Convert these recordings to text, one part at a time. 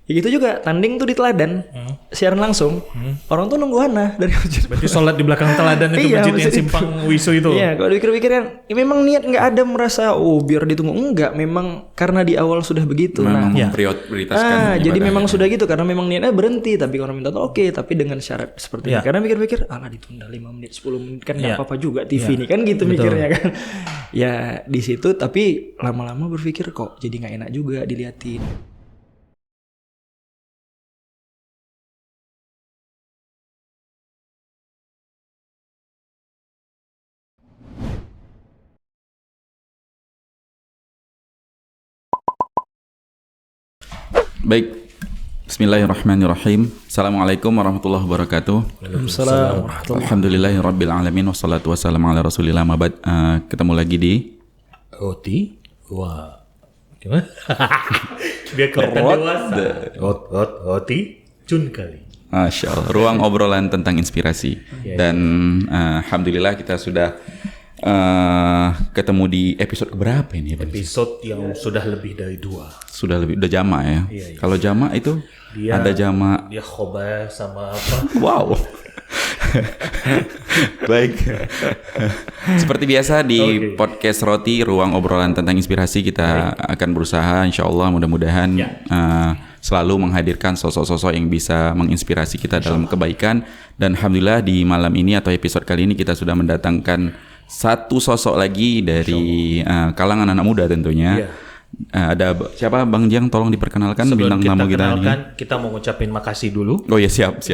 Ya gitu juga, tanding tuh di teladan, siaran langsung. Orang tuh nunggu Hana dari masjid. Berarti sholat di belakang teladan itu Iya, masjid yang masjid simpang Wisu itu. Iya, kalau dipikir-pikir kan, ya memang niat nggak ada merasa biar ditunggu, enggak, memang karena di awal sudah begitu. Memang Nah, memprioritaskan jadi ibadah. memang sudah gitu karena memang niatnya berhenti, tapi kalau minta tolong oke, tapi dengan syarat seperti ini. Karena mikir-mikir, alah ditunda 5 menit, 10 menit kan nggak apa-apa juga TV ini kan gitu mikirnya kan. Ya di situ, tapi lama-lama berpikir kok jadi nggak enak juga diliatin. Baik. Bismillahirrahmanirrahim. Assalamualaikum warahmatullahi wabarakatuh. Waalaikumsalam. Alhamdulillahirabbil alamin wassalatu wassalamu ala rasulillah mabad. Ketemu lagi di Roti. Wah. Gimana? Biar kelihatan dewasa. Roti. Cun kali. Masya Allah, ruang obrolan tentang inspirasi. Dan alhamdulillah kita sudah ketemu di episode keberapa ini? Episode yang sudah lebih dari 2. Sudah jamak ya. Kalau jamak itu ada jamak. Dia khobar sama apa? Wow. Baik. Seperti biasa di podcast Roti, ruang obrolan tentang inspirasi, kita akan berusaha insyaallah mudah-mudahan selalu menghadirkan sosok-sosok yang bisa menginspirasi kita dalam kebaikan. Dan alhamdulillah di malam ini atau episode kali ini kita sudah mendatangkan satu sosok lagi dari kalangan anak muda tentunya. Ada siapa Bang Jiang, tolong diperkenalkan bintang tamu kita ini. Kita mau ngucapin makasih dulu. Oh ya, siap.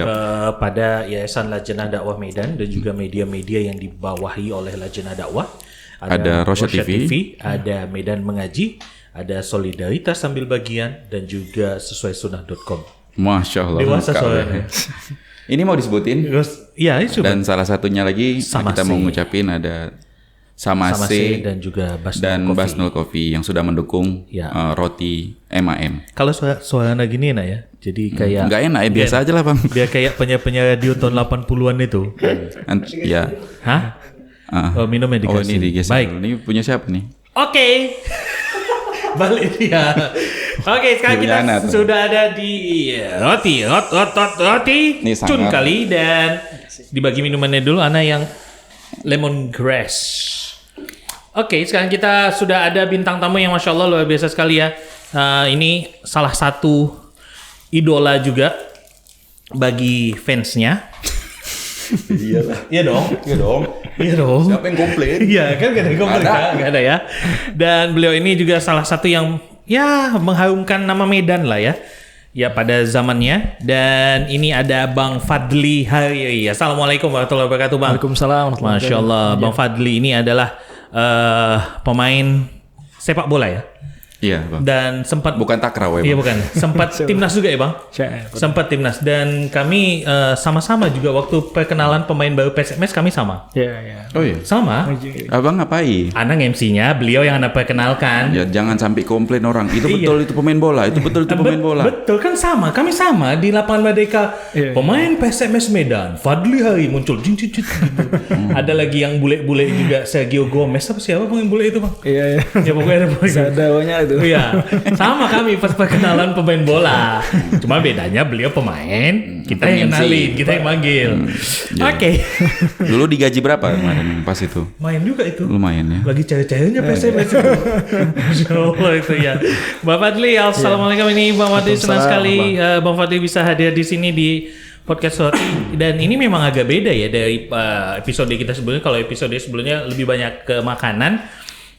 Pada Yayasan Lajnah Dakwah Medan dan juga media-media yang dibawahi oleh Lajnah Dakwah. Ada Rosyad TV, ada Medan Mengaji, ada Solidaritas Sambil Bagian, dan juga sesuaisunah.com. Masya Allah. Dewasa soalnya. Ini mau disebutin? Iya, dan salah satunya lagi kita mau ngucapin ada Samase dan juga Basnul Coffee yang sudah mendukung Roti MAM. Kalau suara gini enak ya. Jadi kayak nggak enak ya, biasa aja lah Bang. Biar kayak penyiar radio tahun 80-an itu. Ya. Hah? Minumnya dikasih. Oh, ini digeser. Baik. Ini punya siapa nih? Oke. Balik dia. Oke, sekarang kita sudah ada di Roti Cun kali, dan dibagi minumannya dulu. Ana yang lemongrass. Oke, sekarang kita sudah ada bintang tamu yang Masya Allah luar biasa sekali ya. Ini salah satu idola juga bagi fansnya. Iya dong. Siapa yang komplain? Iya kan, gak ada yang komplain, gak ada ya. Dan beliau ini juga salah satu yang mengharumkan nama Medan lah ya. Ya pada zamannya. Dan ini ada Bang Fadli Hariri. Assalamualaikum warahmatullahi wabarakatuh Bang. Waalaikumsalam. Masya Allah, Bang Fadli ini adalah pemain sepak bola ya. Iya Bang. Dan sempat bukan takraw ya Bang. Iya bukan. Sempat timnas juga ya Bang. Sempat timnas, dan kami sama-sama juga waktu perkenalan pemain baru PSMS kami sama. Iya. Oh iya. Sama. Abang ngapain? Anang MC-nya, beliau yang Anda perkenalkan. Ya jangan sampai komplain orang. Itu betul itu pemain bola. Itu betul itu pemain bola. Betul kan, sama. Kami sama di lapangan Merdeka. Pemain PSMS Medan, Fadli Hari muncul. Gitu. Ada lagi yang bule-bule juga, Sergio Gomez. Siapa pemain bule itu Bang? Iya. Ya pokoknya ada Sadawanya itu. Iya, sama kami pas perkenalan pemain bola. Cuma bedanya beliau pemain, kita yang kenalin, kita yang manggil. Oke. Dulu digaji berapa kemarin pas itu? Main juga itu. Lumayan ya. Lagi cari-carinya PSMS itu. Masya Allah itu ya. Bang Fadli, assalamualaikum. Ini Bang Fadli, senang sekali Bang Fadli bisa hadir di sini di podcast Roti. Dan ini memang agak beda ya dari episode kita sebelumnya. Kalau episode sebelumnya lebih banyak ke makanan,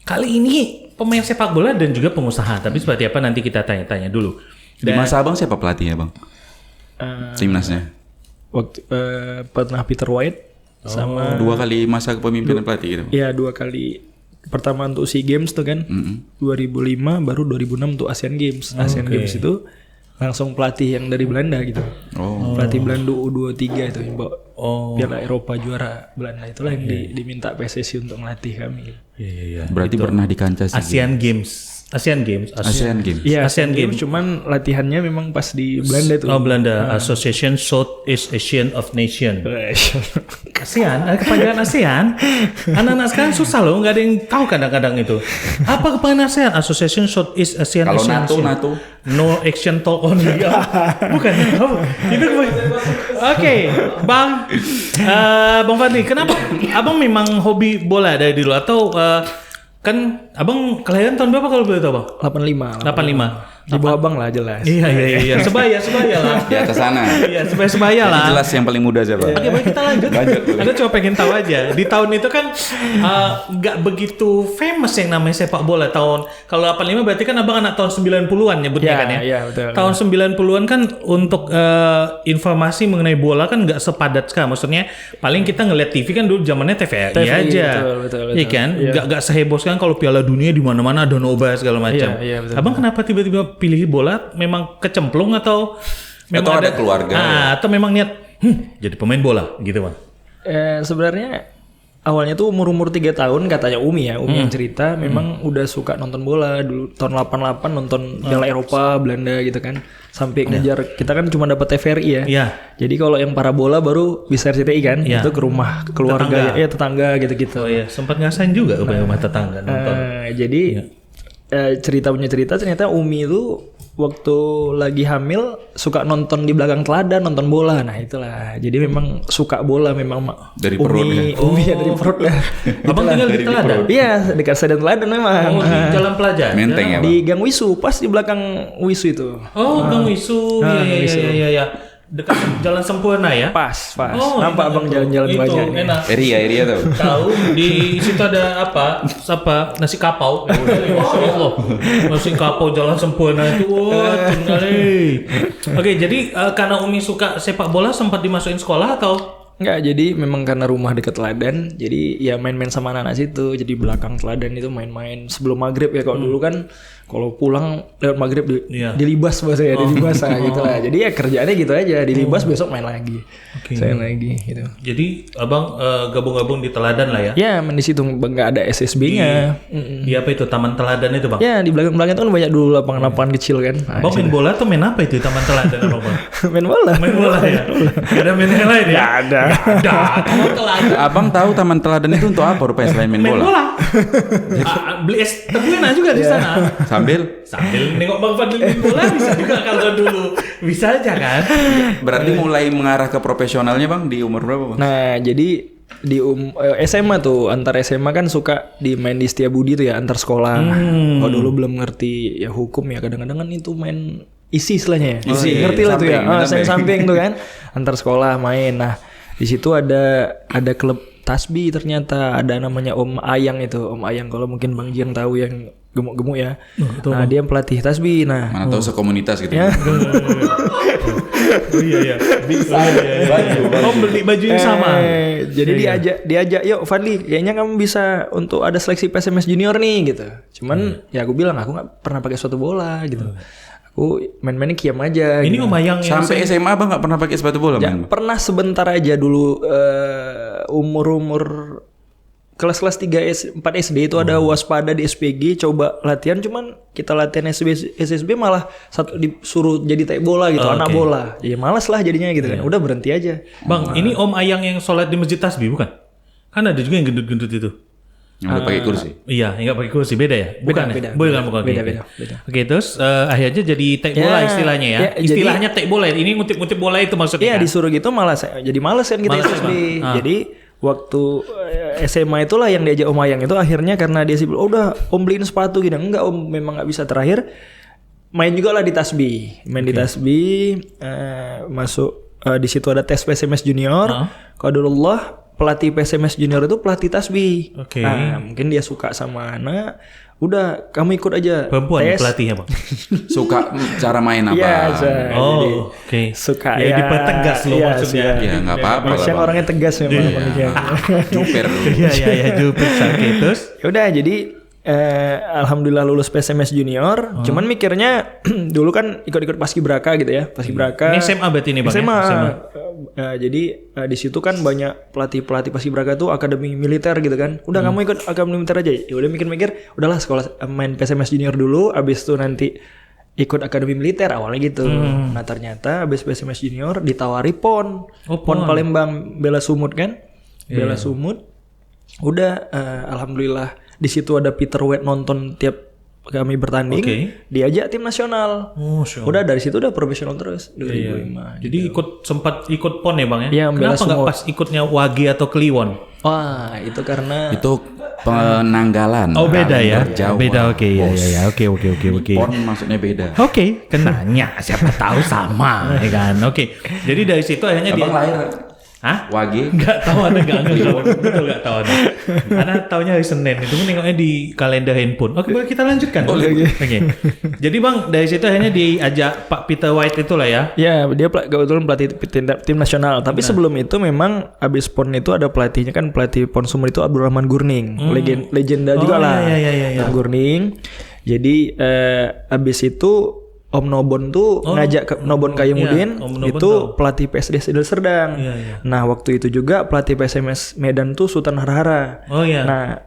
kali ini pemain sepak bola dan juga pengusaha. Tapi seperti apa nanti kita tanya-tanya dulu. Di masa Abang siapa pelatihnya Bang? Timnasnya? Waktu pernah Peter White sama 2 kali masa kepemimpinan pelatih gitu. Iya, 2 kali. Pertama untuk SEA Games tuh kan. 2005, baru 2006 untuk Asian Games. Asian Games itu langsung pelatih yang dari Belanda gitu. Pelatih Belanda U23 itu yang bawa Piala Eropa juara Belanda, itulah yang diminta PSSI untuk melatih kami. Iya. Berarti pernah di kancah Asian Games Asian Games. Iya, Asian Games cuman latihannya memang pas di Belanda tuh. Oh, Belanda. Association Southeast Asian of Nation. ASEAN, kepanjangan ASEAN. Anak-anak sekarang susah loh, nggak ada yang tahu kadang-kadang itu. Apa kepanjangan ASEAN? Association Southeast Asian Kalau Nation. NATO. No action talk only. Bukan. Itu Oke, Bang Fadli, kenapa Abang memang hobi bola dari dulu atau kan Abang kelahiran tahun berapa kalau boleh tahu, Bang? 85. Di bawah Abang lah jelas. Iya. Sebaya lah. Di atas sana. Iya, sebaya lah. Jelas yang paling muda siapa? Oke, baik kita lanjut. Ada cuma pengen tahu aja. Di tahun itu kan nggak begitu famous yang namanya sepak bola. Kalau 85 berarti kan Abang anak tahun 90-an nyebutnya kan ya? Iya, betul. Tahun 90-an kan untuk informasi mengenai bola kan nggak sepadat sekarang. Maksudnya paling kita ngeliat TV kan dulu zamannya TVRI aja. Betul. Iya kan? Nggak seheboh sekarang kalau Piala Dunia di mana-mana ada nobar segala macam. Iya, betul. Abang kenapa tiba-tiba pilih bola? Memang kecemplung atau memang ada keluarga? Atau memang niat jadi pemain bola gitu, Bang? Sebenarnya awalnya tuh umur 3 tahun katanya Umi yang cerita memang udah suka nonton bola dulu tahun 88 nonton Piala Eropa Belanda gitu kan sampai ngejar kita kan cuma dapat TVRI ya. Iya. Jadi kalau yang para bola baru bisa RCTI kan itu ke rumah keluarga tetangga gitu-gitu. Oh iya, sempat ngasain juga ke rumah tetangga nonton. Jadi cerita ternyata Umi itu waktu lagi hamil suka nonton di belakang teladan nonton bola. Nah itulah. Jadi memang suka bola memang dari perut ya. Umi ya dari perut dah. Abang tinggal di teladan? Iya, dekat stadion teladan memang. Oh, di Jalan Pelajar. Menteng ya, Bang? Di Gang Wisu, pas di belakang Wisu itu. Oh, Gang Wisu. Iya. Dekat Jalan Sempurna ya? Pas. Oh, nampak Abang jalan-jalan banyak. Itu enak. Area tuh. Tahu di situ ada apa? Nasi kapau. Masya Allah. Nasi kapau Jalan Sempurna itu. Wah, kali. Oke, jadi karena Umi suka sepak bola sempat dimasukin sekolah atau? Enggak, jadi memang karena rumah dekat teladan, jadi ya main-main sama anak-anak situ. Jadi belakang teladan itu main-main sebelum maghrib ya. Kalau dulu kan kalau pulang lewat maghrib dilibas bahasanya, dilibas gitu lah. Jadi ya kerjaannya gitu aja, dilibas besok main lagi, main lagi gitu. Jadi Abang gabung-gabung di teladan lah ya? Ya, di situ nggak ada SSB-nya. Di apa itu Taman Teladan itu, Bang? Ya, di belakang-belakang itu kan banyak dulu lapangan-lapangan kecil kan. Bang main bola atau main apa itu Taman Teladan, Bang? Main bola ya? Gak ada main yang lain ya? Gak ada. Taman Teladan. Abang tahu Taman Teladan itu untuk apa rupanya selain main bola? Beli es tebuena juga di sana. Sambil nengok Bang Fadli main bola bisa juga kalau dulu. Bisa aja kan? Berarti mulai mengarah ke profesionalnya, Bang, di umur berapa, Bang? Nah, jadi di SMA tuh, antar SMA kan suka main di Setiabudi tuh ya, antar sekolah. Kalau dulu belum ngerti ya hukum ya, kadang-kadang kan itu main isi istilahnya ya. Ngerti lah tuh ya. Samping tuh kan. Antar sekolah main. Nah, di situ ada klub tasbih ternyata, ada namanya Om Ayang itu. Om Ayang kalau mungkin Bang Jiang tahu yang gemuk-gemuk ya. Nah, dia pelatih tasbih. Nah, mana tahu sekomunitas gitu. Ya. Oh iya. Bisa. Baju. Beli baju yang sama. Jadi diajak, yuk Fadli, kayaknya kamu bisa untuk ada seleksi PSMS junior nih gitu. Cuman ya aku bilang aku nggak pernah pakai sepatu bola gitu. Aku main-mainnya kiam aja. Ini gitu. Om Sampai SMA Bang nggak pernah pakai sepatu bola, ya, pernah sebentar aja dulu umur kelas 3 4 SD itu ada waspada di SPG, coba latihan, cuman kita latihan SSB malah disuruh jadi tek bola gitu, anak bola. Ya malas lah jadinya gitu kan. Udah berhenti aja. Bang, ini Om Ayang yang sholat di Masjid Tasbih bukan? Kan ada juga yang gendut-gendut itu. Yang pakai kursi. Iya, nggak pakai kursi, beda ya? Bukan beda. Beda. Oke, terus akhirnya jadi tek bola istilahnya ya. Istilahnya tek bola. Ini ngutip-ngutip bola itu maksudnya. Iya, disuruh gitu malah jadi malas kan kita SSB. Jadi waktu SMA itulah yang diajak Om Ayang itu, akhirnya karena dia sih udah Om beliin sepatu gitu. Enggak Om, memang nggak bisa. Terakhir main juga lah di tasbih. Di tasbih, masuk di situ ada tes PSMS junior. Qadarullah pelatih PSMS junior itu pelatih tasbih. Nah, mungkin dia suka sama anak. Udah, kamu ikut aja. Perempuan pelatihnya, Bang. Suka cara main apa? Iya, oke. Suka ya. Dipertegas loh maksudnya. Ya nggak apa-apa lah. Bang orangnya tegas memang. Juper. Iya, juper. Oke, terus? Ya udah, jadi alhamdulillah lulus PSMS Junior. Cuman mikirnya dulu kan ikut-ikut paskibraka gitu ya, paskibraka. Ini SMA berarti nih Bang? SMA. SMA. Jadi di situ kan banyak pelatih paskibraka tuh akademi militer gitu kan. Udah kamu ikut akademi militer aja. Ya udah mikir-mikir, udahlah sekolah main PSMS Junior dulu, abis itu nanti ikut akademi militer awalnya gitu. Nah ternyata abis PSMS Junior ditawari PON. PON Palembang Bela Sumut kan. Bela Sumut. Udah alhamdulillah di situ ada Peter White nonton tiap kami bertanding, diajak tim nasional. Udah dari situ udah profesional terus 2005. Jadi sempat ikut PON ya Bang ya? Iya, kenapa nggak pas ikutnya Wage atau Kliwon? Wah itu karena itu penanggalan. Oh beda ya? Jawa, beda oke. Oke. PON maksudnya beda. Oke, kenanya siapa tahu sama ya kan. Oke. Jadi dari situ akhirnya Abang lahir. Hah? Wage? Nggak tahu, Anda nggak tahu. Anda taunya hari Senin, itu pun nengoknya di kalender handphone. Oke, boleh kita lanjutkan. Oke. Jadi Bang, dari situ akhirnya diajak Pak Peter White itulah ya? Ya, dia kebetulan pelatih tim nasional. Tapi sebelum itu memang abis PON itu ada pelatihnya kan, pelatih PON Sumur itu Abdurrahman Gurning. Legenda juga lah. Iya. Gurning. Jadi abis itu Om Nobon tuh ngajak ke Nobon Kayemudin itu pelatih PSD Deli Serdang. Nah waktu itu juga pelatih PSMS Medan tuh Sultan Harahara. Nah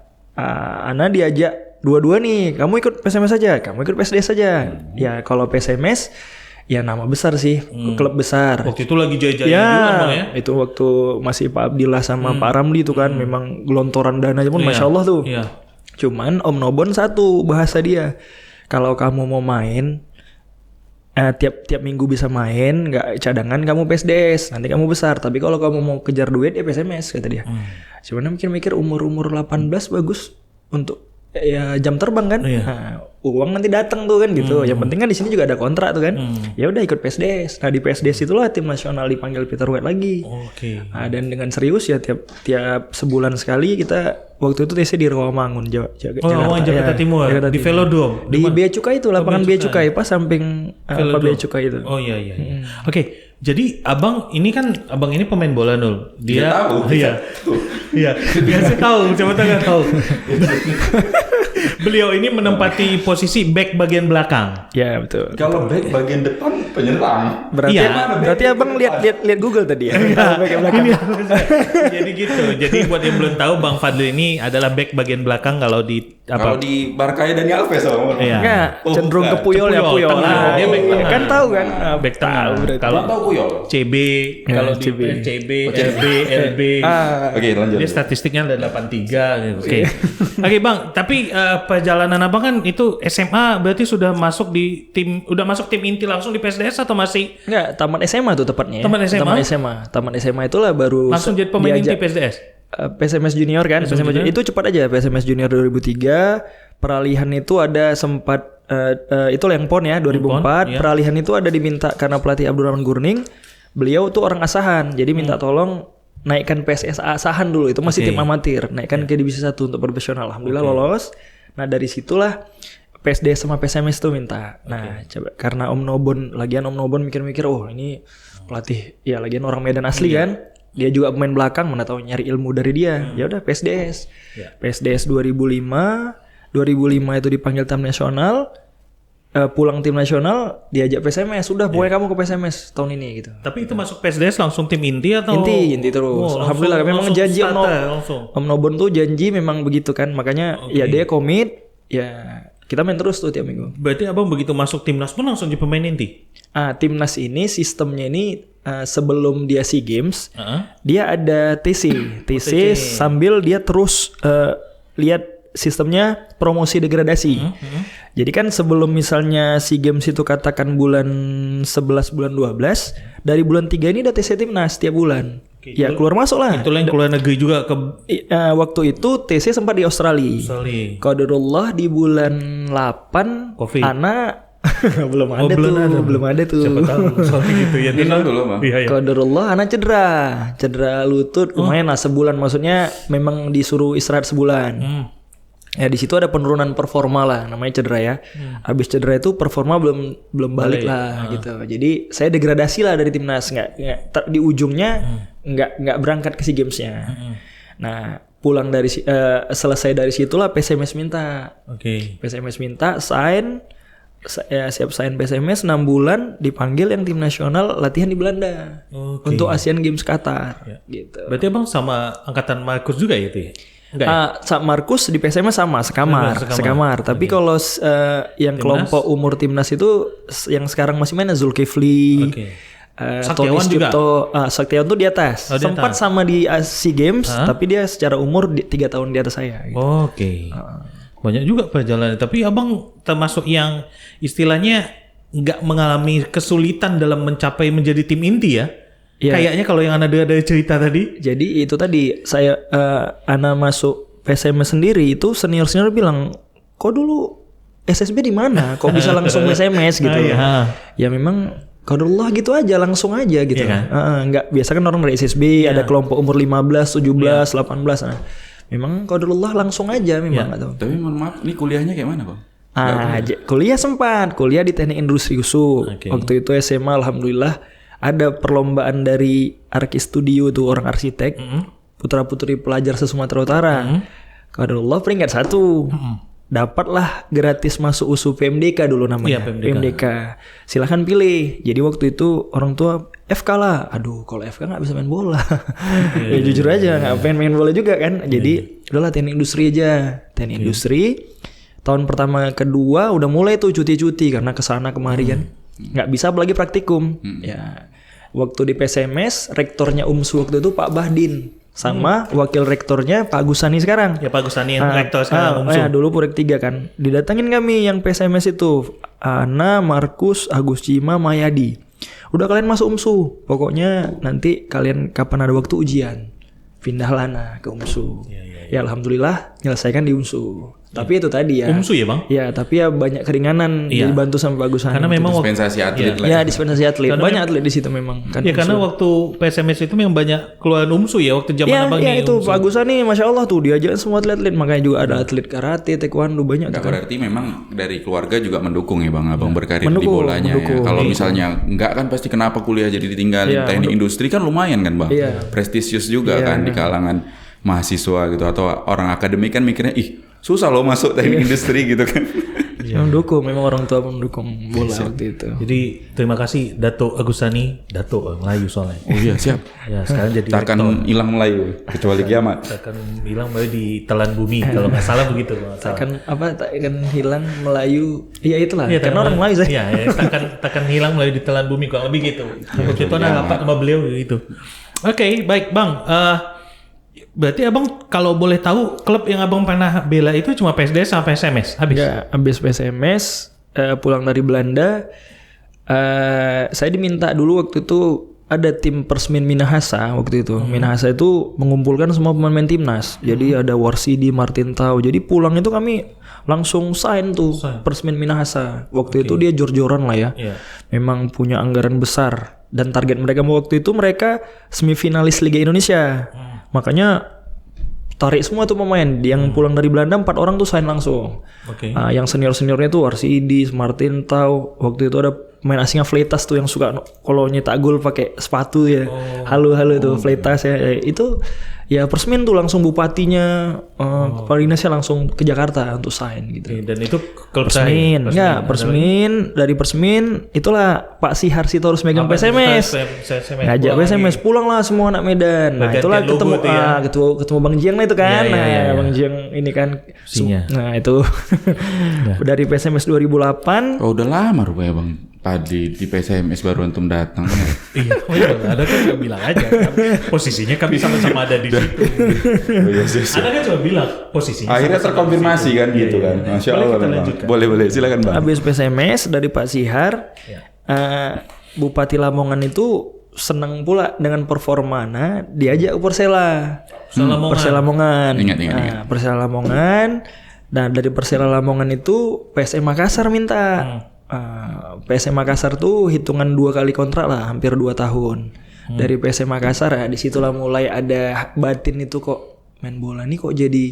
Ana diajak dua-dua nih, kamu ikut PSMS saja, kamu ikut PSDS saja. Ya kalau PSMS ya nama besar sih, klub besar. Waktu itu lagi jaya-jaya juga Bang ya? Itu waktu masih Pak Abdillah sama Pak Ramli itu kan memang gelontoran dananya pun Masya Allah tuh. Cuman Om Nobon satu bahasa dia, kalau kamu mau main tiap minggu bisa main, nggak cadangan kamu PSDS, nanti kamu besar. Tapi kalau kamu mau kejar duit ya PSMS kata dia. Cuman mikir-mikir umur 18 bagus untuk ya jam terbang kan. Nah, uang nanti datang tuh kan gitu. Yang penting kan di sini juga ada kontrak tuh kan. Ya udah ikut PSDS. Nah di PSDS itulah tim nasional dipanggil Peter White lagi. Nah, dan dengan serius ya tiap sebulan sekali kita waktu itu TC di Rawamangun Jakarta Timur. Di Velodrome. Di Bea Cukai itu, lapangan Bea Cukai pas samping Bea Cukai itu. Oh iya. Oke. Jadi abang ini pemain bola Nul. Dia tahu. Iya. Dia sih tahu, siapa tahu. Beliau ini menempati posisi back bagian belakang. Ya betul. Kalau back bagian depan penyerang. Berarti abang lihat Google tadi ya. Bagian belakang. Jadi gitu. Jadi buat yang belum tahu, Bang Fadli ini adalah back bagian belakang kalau di Barkaya Dani Alves sama. Enggak, cenderung ke Puyol. Dia back tengah. Kan tahu kan? Back tengah. Kalau tahu Puyol. CB, kalau di CB, LB, LB. Oke, lanjut. Dia statistiknya ada 83. Oke, Bang, tapi perjalanan Abang kan itu SMA berarti sudah masuk tim inti langsung di PSDS atau masih? Enggak, tamat SMA tuh tepatnya. Tamat SMA itulah baru langsung jadi pemain inti PSDS. PSMS Junior kan, PSMS Junior. Itu cepat aja, PSMS Junior 2003, peralihan itu ada sempat itulah yang PON ya 2004, peralihan itu ada diminta karena pelatih Abdurrahman Gurning, beliau tuh orang asahan, jadi minta tolong naikkan PSS asahan dulu, itu masih tim amatir, naikkan ke divisi 1 untuk profesional. Alhamdulillah lolos. Nah dari situlah PSD sama PSMS tuh minta. Nah coba karena Om Nobon mikir-mikir, oh ini pelatih ya lagian orang Medan asli kan. Dia juga pemain belakang, mana tahu nyari ilmu dari dia. Ya udah PSDS. PSDS 2005 itu dipanggil tim nasional. Pulang tim nasional diajak PSMS. Sudah pokoknya kamu ke PSMS tahun ini gitu. Tapi itu masuk PSDS langsung tim inti atau? Inti terus. Alhamdulillah memang janji Om Nobon tuh janji memang begitu kan. Makanya ya dia komit, ya kita main terus tuh tiap minggu. Berarti Abang begitu masuk timnas pun langsung jadi pemain inti? Timnas ini sistemnya ini sebelum dia SEA Games, dia ada TC sambil dia terus lihat sistemnya promosi degradasi. Jadi kan sebelum misalnya SEA Games itu katakan bulan 11, bulan 12, dari bulan 3 ini ada TC timnas tiap bulan. Ya keluar masuk lah. Itu yang keluar negeri juga ke. Waktu itu TC sempat di Australia. Qadarullah di bulan 8 COVID. belum ada tuh. Siapa tahu gitu ya. Qadarullah anak cedera lutut lumayan lah sebulan, maksudnya memang disuruh istirahat sebulan. Ya di situ ada penurunan performa lah, namanya cedera ya. Habis cedera itu performa belum balik lah gitu. Jadi saya degradasi lah dari timnas, nggak di ujungnya nggak berangkat ke SEA Games-nya. Nah pulang dari selesai dari situlah PSMS minta. PSMS minta sign, siap sign PSMS 6 bulan, dipanggil yang tim nasional latihan di Belanda untuk Asian Games Qatar. Gitu. Berarti abang sama angkatan Markus juga ya itu? Markus di PSMS sama sekamar. Tapi kalau yang kelompok umur timnas itu yang sekarang masih main Zulkifli, Tony Stipto, Saktiawan tuh di atas. Sempat sama di SEA Games, tapi dia secara umur 3 tahun di atas saya. Gitu. Banyak juga perjalanan. Tapi abang termasuk yang istilahnya nggak mengalami kesulitan dalam mencapai menjadi tim inti ya? Kayaknya kalau yang ada cerita tadi. Jadi itu tadi saya Ana masuk PSMS sendiri itu senior bilang, kok dulu SSB di mana? Kok bisa langsung PSMS gitu? Ya memang qadarullah gitu aja, langsung aja gitu. Nggak biasa kan orang dari SSB ada kelompok umur 15, 17, 18. Nah, memang qadarullah langsung aja memang. Tapi mohon maaf, ini kuliahnya kayak mana Bang? Kuliah di Teknik Industri USU. Waktu itu SMA alhamdulillah ada perlombaan dari Arki Studio tuh orang arsitek, putra-putri pelajar se-Sumatera Utara. Qadarullah peringkat 1. Dapatlah gratis masuk USU PMDK dulu namanya. PMDK. Silahkan pilih. Jadi waktu itu orang tua FK lah. Aduh, kalau FK nggak bisa main bola. Ya jujur aja nggak pengen main bola juga kan. Jadi udahlah teknik industri aja. Teknik industri. Tahun pertama kedua udah mulai tuh cuti-cuti karena kesana kemari kan. Nggak bisa apalagi praktikum. Ya waktu di PSMS rektornya UMSU waktu itu Pak Bahdin sama wakil rektornya Pak Gusani sekarang. Ya Pak Gusani yang rektor sekarang UMSU. Dulu Purek 3 kan. Didatangin kami yang PSMS itu Ana, Markus, Agus Cima, Mayadi. Udah kalian masuk UMSU. Pokoknya nanti kalian kapan ada waktu ujian pindah Lana ke UMSU. Ya alhamdulillah menyelesaikan di UMSU. Tapi itu tadi ya. UMSU ya Bang? Ya tapi ya banyak keringanan dibantu sama Pak Gusani. Karena memang dispensasi atlet lah. Ya dispensasi atlet. Banyak atlet di situ memang. Kan karena waktu PSMS itu memang banyak keluaran UMSU ya waktu zaman abang di itu UMSU. Pak Gusani Masya Allah tuh diajakin semua atlet-atlet. Makanya juga ada atlet karate, taekwondo banyak. Berarti memang dari keluarga juga mendukung ya Bang abang berkarir di bolanya. Kalau misalnya enggak kan pasti kenapa kuliah jadi ditinggalin. Teknik industri kan lumayan kan Bang. Prestisius juga kan di kalangan mahasiswa gitu atau orang akademik kan mikirnya susah loh masuk teknik industri gitu kan. Mendukung, memang orang tua mendukung bola waktu itu. Jadi terima kasih Dato Agusani, Dato Melayu soalnya. Oh iya siap. Ya sekarang jadi takkan hilang Melayu kecuali kiamat. Takkan hilang Melayu di telan bumi kalau nggak salah begitu. Takkan hilang Melayu. Iya itulah. Ya, karena orang Melayu saya. Iya, takkan hilang Melayu di telan bumi kalau lebih gitu. Waktu itu ada rapat sama beliau gitu. Oke, baik Bang. Berarti abang kalau boleh tahu klub yang abang pernah bela itu cuma PSDS sama PSMS habis? Ya, habis PSMS pulang dari Belanda, saya diminta dulu waktu itu ada tim Persmin Minahasa waktu itu. Minahasa itu mengumpulkan semua pemain timnas. Jadi ada Warsidi, Martin Tau. Jadi pulang itu kami langsung sign tuh Persmin Minahasa. Waktu itu dia jor-joran lah ya. Memang punya anggaran besar dan target mereka waktu itu mereka semifinalis Liga Indonesia. Makanya tarik semua tuh pemain. Yang pulang dari Belanda 4 orang tuh sign langsung. Yang senior-seniornya tuh Arsidi, Martin Tau. Waktu itu ada pemain asingnya Fleitas tuh yang suka kalau nyetak gol pakai sepatu ya. Halo tuh Fleitas ya. Itu ya Persmin tuh langsung bupatinya kepala dinasnya langsung ke Jakarta untuk sign gitu. Dan itu klub Persmin. Persmin dari Persmin itulah Pak Sihar Sitorus megang PSMS. Ngajak PSMS pulang lah semua anak Medan. Nah itulah ketemu Bang Jiang lah itu kan. Bang Jiang ini kan. Nah itu dari PSMS 2008. Oh udah lama rupanya Bang. Tadi di PSMS baru antum datang ya. Iya, ada kan gak bilang aja kan. Posisinya kami sama-sama ada di situ. Ada kan cuma bilang posisinya. Akhirnya terkonfirmasi kan gitu kan. Masya Allah. Boleh silakan Bang. Habis PSMS dari Pak Sihar, Bupati Lamongan itu senang pula dengan performana, diajak ke Persela. Persela Lamongan. Ingat. Persela Lamongan. Nah dari Persela Lamongan itu PSM Makassar minta. PSM Makassar tuh hitungan 2 kali kontrak lah, hampir 2 tahun. Dari PSM Makassar ya, disitulah mulai ada batin itu kok main bola nih kok jadi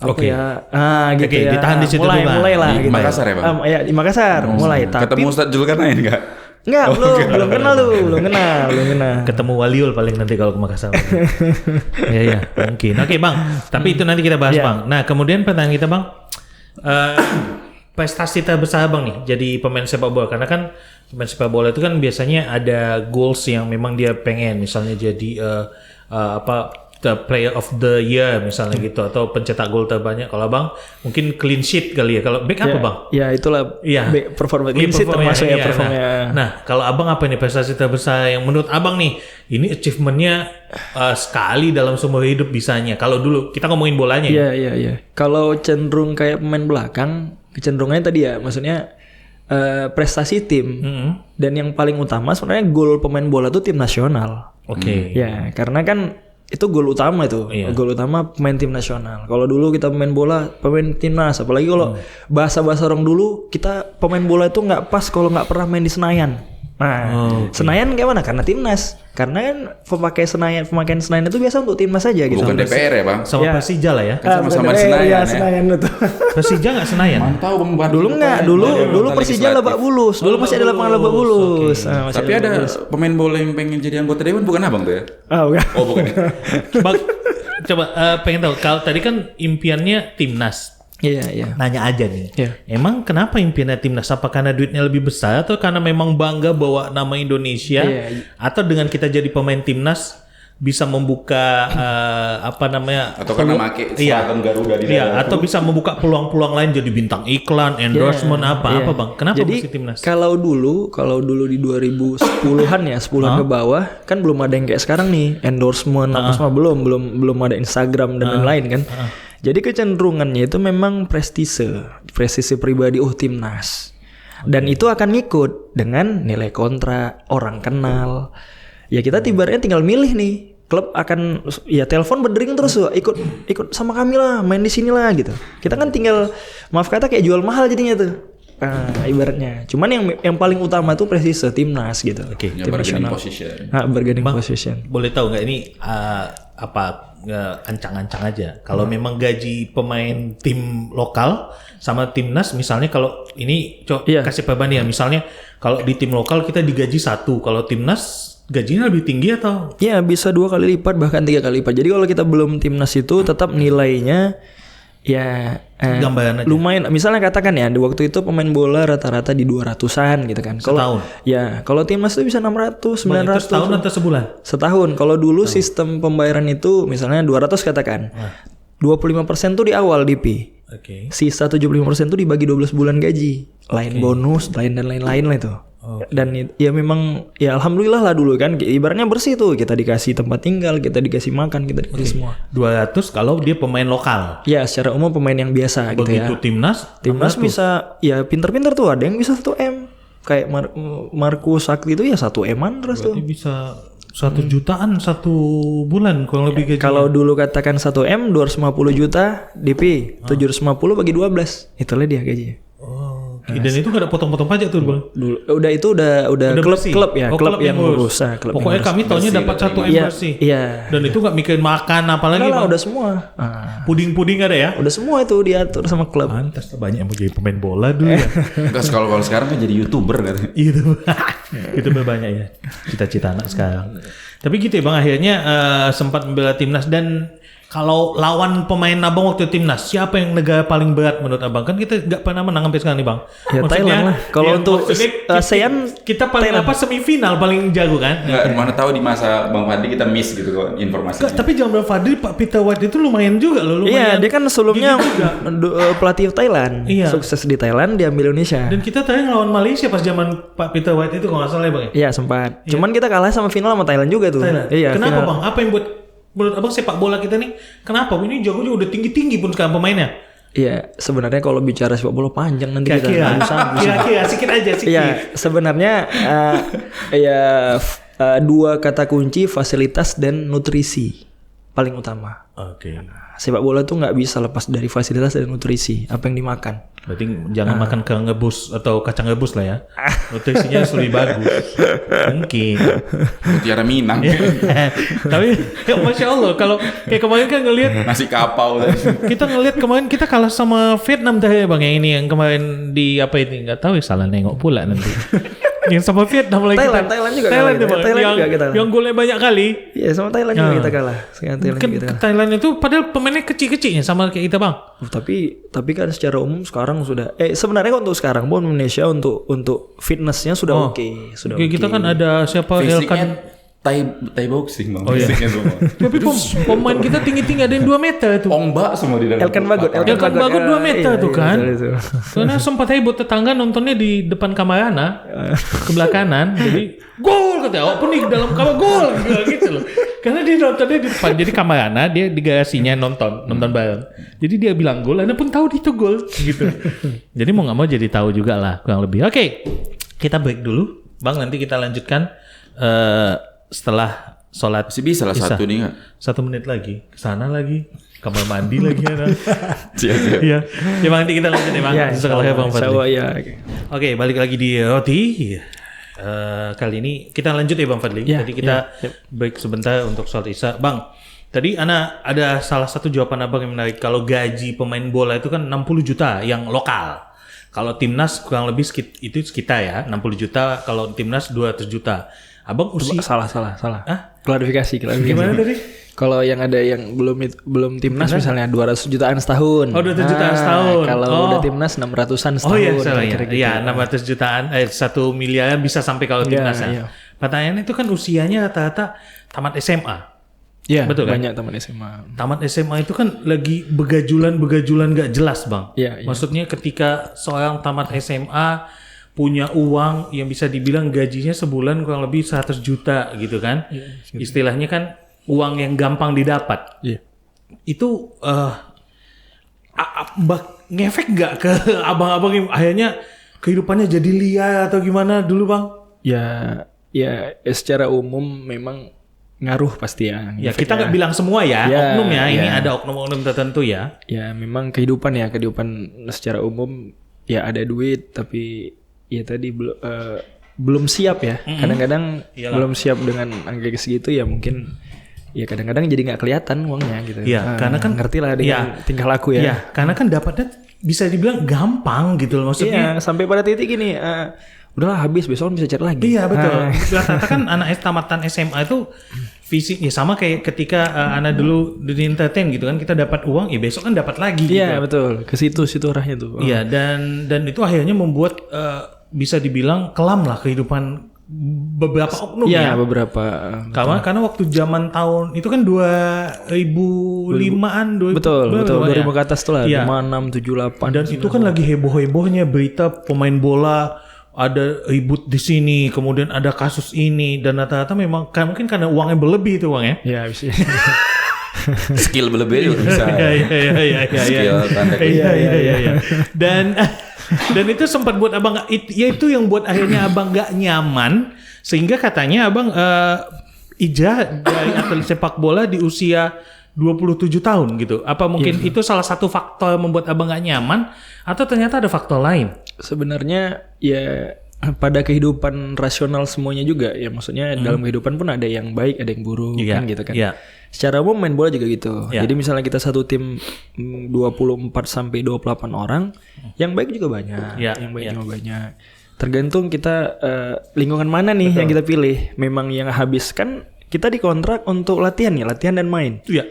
gitu ya. Ditahan di situ mulai lah di gitu. Makassar ya Bang? Ya di Makassar mulai. Ketemu Ustadz Zulkarnain enggak? Enggak, belum kenal lu, belum kenal. Ketemu Waliul paling nanti kalau ke Makassar. Iya, mungkin. Oke, Bang. Tapi itu nanti kita bahas, Bang. Nah, kemudian pertanyaan kita, Bang. Prestasi terbesar Bang nih jadi pemain sepak bola, karena kan pemain sepak bola itu kan biasanya ada goals yang memang dia pengen, misalnya jadi the player of the year misalnya gitu, atau pencetak gol terbanyak. Kalau Bang mungkin clean sheet kali ya. Kalau back apa Bang? Ya itulah performa clean sheet termasuk ya performanya. Nah, kalau Abang apa nih prestasi terbesar yang menurut Abang nih ini achievementnya sekali dalam seumur hidup bisanya? Kalau dulu kita ngomongin bolanya. Iya. Kalau cenderung kayak pemain belakang, kecenderungannya tadi ya, maksudnya prestasi tim. Dan yang paling utama sebenarnya gol pemain bola tuh tim nasional. Oke. Ya, karena kan itu gol utama itu. Gol utama pemain tim nasional. Kalau dulu kita pemain bola, pemain timnas. Apalagi kalau bahasa-bahasa orang dulu, kita pemain bola itu nggak pas kalau nggak pernah main di Senayan. Nah, Senayan kayak mana? Karena timnas. Karena kan pemakaian Senayan itu biasa untuk timnas saja gitu. Bukan DPR ya Bang? Sama Persija lah ya. Kan sama-sama di Senayan ya. Senayan itu. Persija nggak Senayan? Mantau Bang. Dulu nggak. Dulu Persija Lebak Bulus. Dulu masih ada lapangan Lebak Bulus. Okay. Tapi ada pemain bola yang pengen jadi anggota dewan, bukan Abang tuh ya? Bukan. Oh bukan. Bang, coba pengen tahu. Kalau tadi kan impiannya timnas. Iya. Nanya aja nih. Iya. Emang kenapa impiannya timnas? Apa karena duitnya lebih besar atau karena memang bangga bawa nama Indonesia? Iya. Atau dengan kita jadi pemain timnas bisa membuka atau karena make seragam Garuda di dalam atau bisa membuka peluang-peluang lain jadi bintang iklan, endorsement apa Bang? Kenapa mesti timnas? Kalau dulu di 2010-an ya, 10-an ke bawah kan belum ada yang kayak sekarang nih, endorsement apa semua belum ada Instagram dan lain-lain kan. Jadi kecenderungannya itu memang prestise pribadi timnas. Dan itu akan ngikut dengan nilai kontrak, orang kenal. Ya kita tibarnya tinggal milih nih. Klub akan telepon berdering terus ikut sama kami lah, main di sini lah gitu. Kita kan tinggal maaf kata kayak jual mahal jadinya tuh. Ibaratnya. Cuman yang paling utama tuh prestise timnas gitu. Oke. Tim nasional. Bargaining position. Boleh tahu nggak ini ancang-ancang aja. Kalau memang gaji pemain tim lokal sama timnas, misalnya kalau ini kasih perbandingan, misalnya kalau di tim lokal kita digaji 1, kalau timnas gajinya lebih tinggi atau? Ya bisa 2 kali lipat bahkan 3 kali lipat. Jadi kalau kita belum timnas itu tetap nilainya gambaran aja. Lumayan. Misalnya katakan ya di waktu itu pemain bola rata-rata di 200-an gitu kan. Setahun? Kalau timnas itu bisa 600, 900. Itu setahun atau sebulan? Setahun. Kalau dulu sistem pembayaran itu misalnya 200 katakan. 25% tuh di awal DP. Sisa 75% tuh dibagi 12 bulan gaji. Lain bonus, lain dan lain-lain lah itu. Dan ya memang ya alhamdulillah lah dulu kan ibaratnya bersih tuh, kita dikasih tempat tinggal, kita dikasih makan, kita dikasih semua. 200 kalau dia pemain lokal. Ya secara umum pemain yang biasa. Begitu gitu ya. Timnas bisa ya pinter-pinter tuh, ada yang bisa 1M kayak Markus Sakti itu ya 1M-an terus. Berarti tuh bisa 1 jutaan 1 bulan kurang lebih gajinya. Kalau dulu katakan 1M 250 juta DP 750 bagi 12 itulah dia gajinya. Dan itu gak ada potong-potong pajak tuh Bang? Dulu udah klub ya, klub yang ngurus. Pokoknya kami taunya dapat 1 M bersih. Iya. Dan itu gak mikirin makan apalagi Bang. Udah semua. Puding-puding ada ya? Udah semua itu diatur sama klub. Pantas banyak yang mau jadi pemain bola dulu ya. Enggak, kalau sekarang kan jadi YouTuber kan. YouTuber banyak ya. Cita-cita anak sekarang. Tapi gitu ya Bang, akhirnya sempat membela timnas. Dan kalau lawan pemain Abang waktu timnas, siapa yang negara paling berat menurut Abang? Kan kita nggak pernah menang sampai sekarang nih Bang. Ya Thailand lah. Kalau untuk ASEAN kita paling Thailand. Semifinal paling jago kan? Nggak, mana tahu di masa Bang Fadli kita miss gitu kok informasinya. Tapi zaman Bang Fadli, Pak Peter White itu lumayan juga loh. Iya, dia kan sebelumnya pelatih Thailand. Iya. Sukses di Thailand, dia ambil Indonesia. Dan kita tadi ngelawan Malaysia pas zaman Pak Peter White itu kalau nggak salah ya Bang ya? Iya sempat. Cuman kita kalah sama final sama Thailand juga tuh. Iya. Kenapa Bang? Apa yang buat menurut Abang sepak bola kita nih kenapa ini jago-jago udah tinggi-tinggi pun sekarang pemainnya? Iya, sebenarnya kalau bicara sepak bola panjang nanti kita kira-kira sedikit aja. Iya, sebenarnya 2 kata kunci, fasilitas dan nutrisi paling utama. Oke. Sepak bola tuh nggak bisa lepas dari fasilitas dan nutrisi, apa yang dimakan. Berarti jangan makan kang ngebus atau kacang rebus lah ya. Nutrisinya lebih bagus. Mungkin. Mutiara Minang. Tapi ya, Masya Allah kalau kayak kemarin kan ngelihat nasi kapau. Kita ngelihat kemarin kita kalah sama Vietnam tadi Bang, yang ini yang kemarin di apa ini nggak tahu ya, salah nengok pula nanti. Yang sama Vietnam lagi Thailand juga kalah. Yang golnya banyak kali. Iya, sama Thailand juga kita kalah. Thailand itu padahal pemainnya kecil-kecilnya sama kayak kita, Bang. Tapi kan secara umum sekarang sudah sebenarnya untuk sekarang pun Indonesia untuk fitnessnya sudah oke. Kita kan ada siapa Elkan Thai boxing Bang. Tapi pemain kita tinggi-tinggi ada yang 2 meter tuh. Ongba semua di dalam. Elkan Bagot 2 meter tuh kan. Karena sempat heboh tetangga nontonnya di depan kamar Ana ke belakang kanan. Jadi gol katanya. Walaupun di dalam kamar gol gitu loh. Karena dia nontonnya di depan. Jadi kamar Ana dia di garasinya nonton bareng. Jadi dia bilang gol, Ana pun tahu itu gol gitu. Jadi mau nggak mau jadi tahu juga lah kurang lebih. Oke, kita break dulu, Bang. Nanti kita lanjutkan. Setelah sholat bisa lah Isya. 1 nih nggak? 1 menit lagi kesana lagi kamar mandi lagi ya. Iya. Ya Bang, nanti kita lanjut ya Bang. Setelah Bang Fadli. Oke, balik lagi di Roti. Kali ini kita lanjut ya Bang Fadli. Tadi kita break sebentar untuk sholat Isya. Bang, tadi Ana ada salah satu jawaban Abang yang menarik. Kalau gaji pemain bola itu kan 60 juta yang lokal. Kalau timnas kurang lebih itu sekitar ya 60 juta. Kalau timnas 200 juta. Abang usia salah. Klarifikasi. Gimana tadi? Kalau yang ada yang belum timnas misalnya 200 jutaan setahun. Oh, 200 jutaan setahun. Kalau udah timnas 600-an setahun. Oh iya, salah ya. Iya, 600 jutaan 1 miliar bisa sampai kalau timnas. Iya. Pertanyaannya itu kan usianya rata-rata tamat SMA. Iya, betul kan? Banyak tamat SMA. Tamat SMA itu kan lagi begajulan gak jelas, Bang. Iya. Maksudnya ketika seorang tamat SMA punya uang yang bisa dibilang gajinya sebulan kurang lebih 100 juta gitu kan. Yeah, istilahnya kan uang yang gampang didapat. Yeah. Itu ngefek nggak ke abang-abang yang akhirnya kehidupannya jadi liar atau gimana dulu Bang? Ya secara umum memang ngaruh pasti ya. Ya kita nggak bilang semua ya, oknum ya. Ini ada oknum-oknum tertentu ya. Ya memang kehidupan secara umum ya ada duit tapi ya tadi belum siap ya. Kadang-kadang belum siap dengan angka segitu ya mungkin ya kadang-kadang jadi nggak kelihatan uangnya gitu. Iya, karena kan ngerti lah dengan tingkah laku ya. Iya, karena kan dapatnya bisa dibilang gampang gitu loh maksudnya. Iya, sampai pada titik gini, udahlah habis besok bisa cari lagi. Iya betul. Rata-rata kan anak tamatan SMA itu visi ya sama kayak ketika anak dulu di entertain gitu kan kita dapat uang ya besok kan dapat lagi. Iya gitu. Betul. Ke situ arahnya tuh. Iya dan itu akhirnya membuat bisa dibilang kelam lah kehidupan beberapa oknum ya. Iya beberapa. Karena waktu zaman tahun itu kan 2005-an. Betul 2000 ke atas tuh lah. 56, 78. Dan itu kan lagi heboh-hebohnya berita pemain bola ada ribut di sini, kemudian ada kasus ini dan rata-rata memang mungkin karena uangnya berlebih itu uangnya. Iya bisa. Skill berlebih juga bisa. Iya. Skill tanda. Iya. Dan itu sempat buat abang itu yang buat akhirnya abang gak nyaman sehingga katanya abang hijrah dari atlet sepak bola di usia 27 tahun gitu. Apa mungkin itu salah satu faktor yang membuat abang gak nyaman atau ternyata ada faktor lain? Sebenarnya ya pada kehidupan rasional semuanya juga ya maksudnya dalam kehidupan pun ada yang baik ada yang buruk kan gitu kan. Secara umum main bola juga gitu. Jadi misalnya kita satu tim 24 sampai 28 orang, yang baik juga banyak, yang baik juga banyak. Tergantung kita lingkungan mana nih yang kita pilih. Memang yang habis kan kita dikontrak untuk latihan dan main. Iya.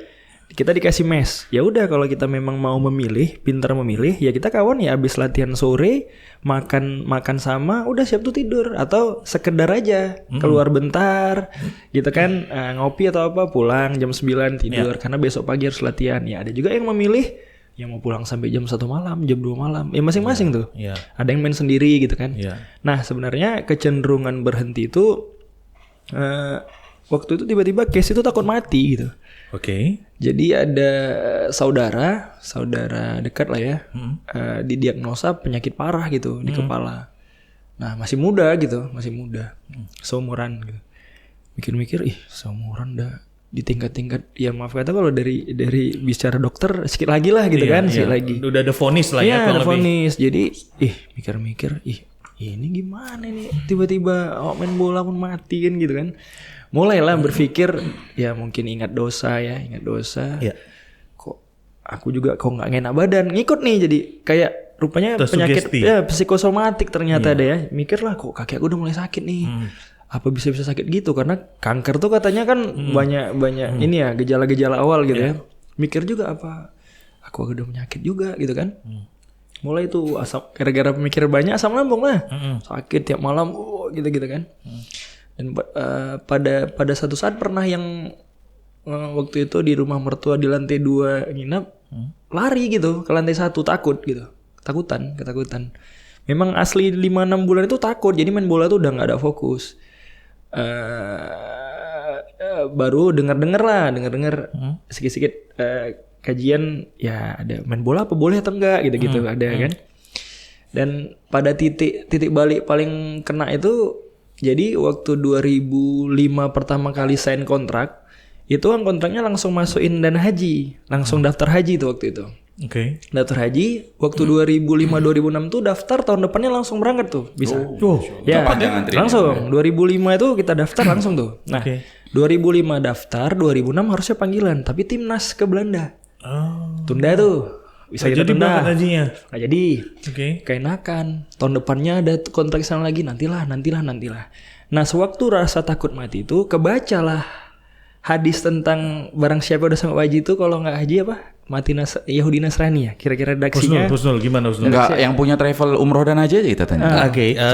Kita dikasih mes. Ya udah kalau kita memang mau memilih, pintar memilih, ya kita kawan ya habis latihan sore, makan sama, udah siap tuh tidur atau sekedar aja keluar bentar, gitu kan, ngopi atau apa, pulang jam 9 tidur karena besok pagi harus latihan. Ya ada juga yang memilih yang mau pulang sampai jam 1 malam, jam 2 malam. Ya masing-masing tuh. Ada yang main sendiri gitu kan. Nah, sebenarnya kecenderungan berhenti itu waktu itu tiba-tiba case itu takut mati gitu. Oke. Jadi ada saudara dekat lah ya, didiagnosa penyakit parah gitu di kepala. Nah masih muda, seumuran gitu. Mikir-mikir, seumuran dah di tingkat-tingkat. Ya maaf kata kalau dari bicara dokter sedikit lagi lah gitu kan, sedikit lagi. Udah ada vonis lah ya. Iya ada vonis. Jadi mikir-mikir, ini gimana nih tiba-tiba main bola pun mati kan gitu kan. Mulailah berpikir ya mungkin ingat dosa. Kok aku juga nggak enak badan ngikut nih jadi kayak rupanya penyakit psikosomatik ternyata ada ya. Mikir lah kok kaki aku udah mulai sakit nih. Apa bisa sakit gitu? Karena kanker tuh katanya kan banyak ini ya gejala-gejala awal gitu ya. Mikir juga apa aku udah penyakit juga gitu kan. Mulai tuh asam, gara-gara mikir banyak asam lambung lah. Sakit tiap malam gitu-gitu kan. Dan pada satu saat pernah yang waktu itu di rumah mertua di lantai 2 nginap, lari gitu ke lantai 1 takut gitu. Ketakutan. Memang asli 5-6 bulan itu takut, jadi main bola tuh udah gak ada fokus. Baru dengar sedikit-sedikit kajian ya ada main bola apa boleh atau enggak gitu-gitu ada kan. Dan pada titik balik paling kena itu jadi waktu 2005 pertama kali sign kontrak, itu kan kontraknya langsung masukin dana haji, langsung daftar haji tuh waktu itu. Oke. Daftar haji waktu 2005-2006 tuh daftar tahun depannya langsung berangkat tuh bisa. Ya langsung 2005 itu kita daftar langsung tuh. Nah 2005 daftar, 2006 harusnya panggilan, tapi timnas ke Belanda. Tunda tuh. Bisa kita tunda. Nggak jadi. Keenakan. Tahun depannya ada kontrak sana lagi. Nantilah. Nah sewaktu rasa takut mati itu kebacalah hadis tentang barang siapa udah sama haji itu kalau nggak haji apa mati Yahudi Nasrani ya kira-kira redaksinya. Husnul gimana Husnul? Enggak, yang punya travel umroh dan aja kita tanya.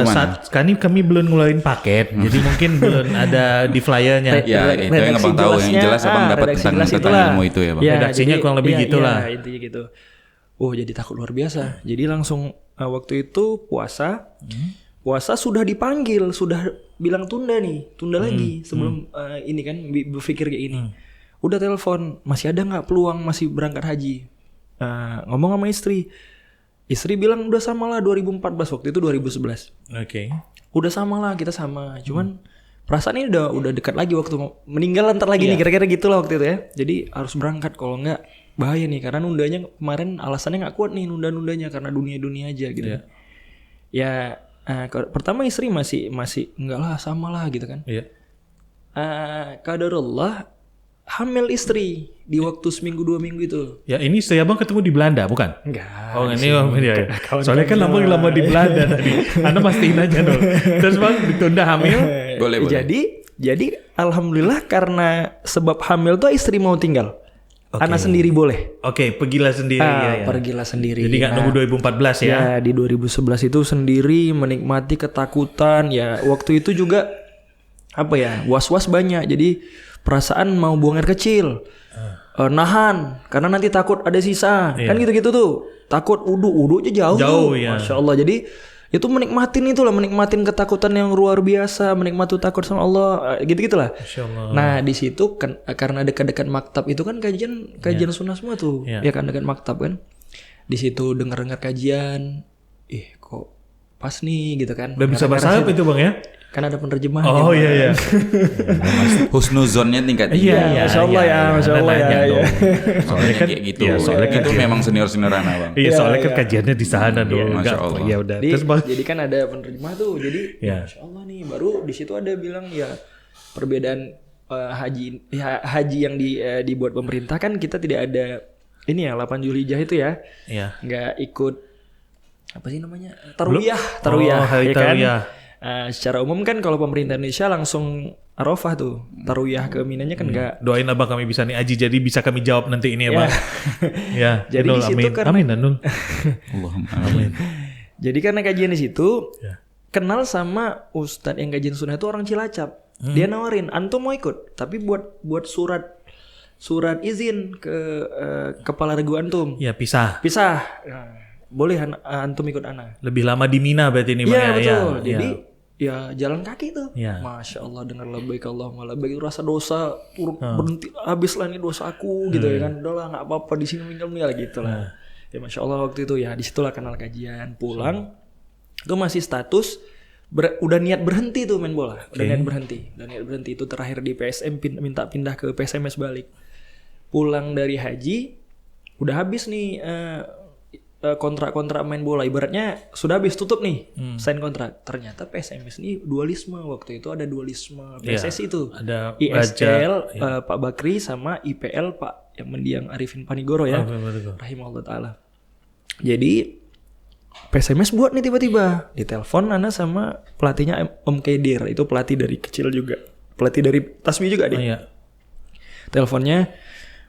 Saat kami belum ngeluarin paket, jadi mungkin belum ada di flyernya. Ya itu yang abang tahu, yang jelas abang dapat tentang ilmu itu ya bang. Ya, redaksinya kurang lebih gitulah. Ya, intinya gitu. Jadi takut luar biasa. Jadi langsung waktu itu puasa sudah dipanggil, sudah bilang tunda lagi sebelum ini kan berpikir kayak ini. Udah telepon, masih ada nggak peluang masih berangkat haji? Ngomong sama istri bilang udah sama lah 2014 waktu itu 2011. Udah sama lah kita sama, cuman perasaan ini udah dekat lagi waktu meninggal ntar lagi nih kira-kira gitulah waktu itu ya. Jadi harus berangkat kalau nggak bahaya nih karena nundanya kemarin alasannya nggak kuat nih nundanya karena dunia aja gitu. Pertama istri masih enggak lah sama lah gitu kan. Qadarullah hamil istri di waktu seminggu 2 minggu itu. Ya ini istri abang ketemu di Belanda bukan? Enggak. Oh ini ya. Soalnya kan lama di Belanda tadi. Anda mastiin aja dong. Terus bang ditunda hamil. Boleh. Jadi alhamdulillah karena sebab hamil tuh istri mau tinggal. Anak sendiri boleh. Pergilah sendiri. Pergilah sendiri. Jadi nggak nunggu 2014 ya? Ya di 2011 itu sendiri menikmati ketakutan. Ya waktu itu juga was-was banyak. Jadi perasaan mau buang air kecil, nahan karena nanti takut ada sisa, kan gitu-gitu tuh. Takut wudu aja jauh tuh. Masya Allah. Jadi itu menikmatin ketakutan yang luar biasa, menikmati takut sama Allah, gitu-gitulah. Nah di situ kan karena dekat-dekat maktab itu kan kajian sunnah semua tuh, ya kan dekat maktab kan. Di situ dengar kajian, kok pas nih gitu kan. Udah bisa bahasa Arab itu bang ya? Kan ada penerjemahan. Iya. Husnuzonnya tingkat tinggi. Masya Allah ya. Soalnya kan kayak gitu. Soalnya itu memang senior-senior anak bang. Iya soalnya kan kajiannya di sana dong. Masya Allah. Ya udah. Jadi kan ada penerjemah tuh. Jadi Masya Allah nih baru di situ ada bilang ya perbedaan haji yang dibuat pemerintah kan kita tidak ada ini ya 8 Zulhijjah itu ya. Nggak ikut apa sih namanya tarwiyah hari ya kan. Secara umum kan kalau pemerintah Indonesia langsung Arafah tuh tarwiyah ke Minanya kan enggak. Doain abang kami bisa nih haji jadi bisa kami jawab nanti ini ya bang. Jadi di situ kan amin Nul. Amin. Jadi karena kajian di situ kenal sama ustadz yang kajian sunnah itu orang Cilacap. Dia nawarin antum mau ikut tapi buat surat izin ke kepala regu antum. Ya pisah. Boleh antum ikut ana. Lebih lama di Mina berarti ini bang. Iya betul. Jadi jalan kaki tuh. Masya Allah dengar labbaik Allahumma labbaik itu rasa dosa berhenti habis lah ini dosa aku gitu ya kan. Udahlah nggak apa-apa di sini meninggal gitu lah. Ya Masya Allah waktu itu ya disitulah kenal kajian. Pulang itu masih status udah niat berhenti tuh main bola. Udah niat berhenti itu terakhir di PSM minta pindah ke PSMS balik. Pulang dari haji udah habis nih kontrak-kontrak main bola ibaratnya sudah habis tutup nih sign kontrak. Ternyata PSMS ini dualisme waktu itu ada dualisme PSSI itu ada ISL Pak Bakri sama IPL Pak yang mendiang Arifin Panigoro ya rahimahullah taala. Jadi PSMS buat nih tiba-tiba. Ditelepon Ana sama pelatihnya Om Kedir. Itu pelatih dari kecil juga. Pelatih dari Tasmi juga dia. Oh, iya. Teleponnya,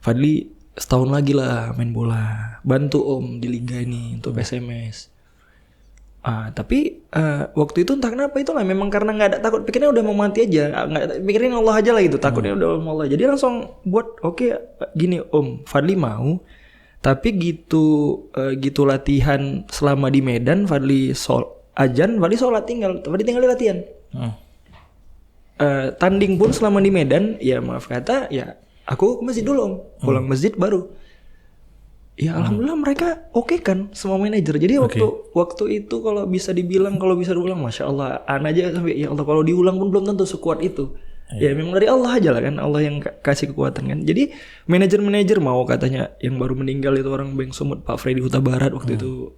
Fadli setahun lagi lah main bola. Bantu Om di liga ini untuk PSMS. Tapi waktu itu entah kenapa itu lah. Memang karena gak ada takut. Pikirnya udah mau mati aja. Pikirnya Allah aja lah gitu. Takutnya udah Allah. Jadi langsung buat oke, gini Om. Fadli mau. Tapi gitu latihan selama di Medan, Fadli Fadli sholat Fadli tinggal di latihan. Tanding pun selama di Medan, ya maaf kata, ya aku ke masjid dulu Om. Pulang masjid baru. Ya alhamdulillah mereka oke kan semua manajer. Jadi waktu itu kalau bisa dibilang Masya Allah, Ana aja sampai ya Allah kalau diulang pun belum tentu sekuat itu. Ya memang dari Allah aja lah kan, Allah yang kasih kekuatan kan. Jadi manajer mau katanya yang baru meninggal itu orang Beng Sumut, Pak Freddy Huta Barat waktu itu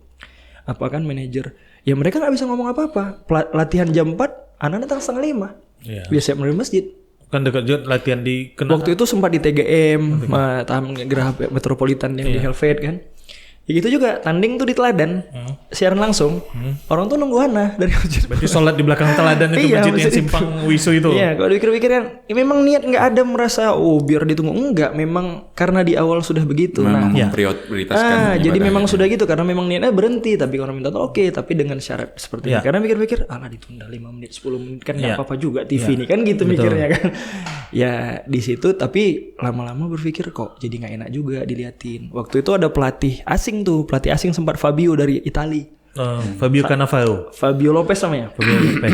apa kan manajer. Ya mereka nggak bisa ngomong apa-apa. Latihan jam 4, anak datang 4:30. Biasa menuju masjid. Kan dekat juga latihan di waktu itu sempat di TGM, Taman Geraha Metropolitan yang di Helvet kan. Ya gitu juga, tanding tuh di Teladan, siaran langsung. Orang tuh nunggu Ana dari masjid. Berarti sholat di belakang Teladan itu masjid yang simpang Wisu itu. Iya, kalau dipikir-pikir kan, ya memang niat nggak ada merasa biar ditunggu, enggak. Memang karena di awal sudah begitu. Memang memprioritaskan. Jadi memang sudah gitu karena memang niatnya berhenti. Tapi kalau minta tolong oke, tapi dengan syarat seperti ini. Karena pikir-pikir, alah ditunda 5 menit, 10 menit kan nggak apa-apa juga TV ini kan gitu mikirnya kan. Ya di situ, tapi lama-lama berpikir kok jadi nggak enak juga diliatin. Waktu itu ada pelatih asing sempat Fabio dari Itali. Fabio Cannavaro. Fabio Lopez namanya. Fabio Lopez.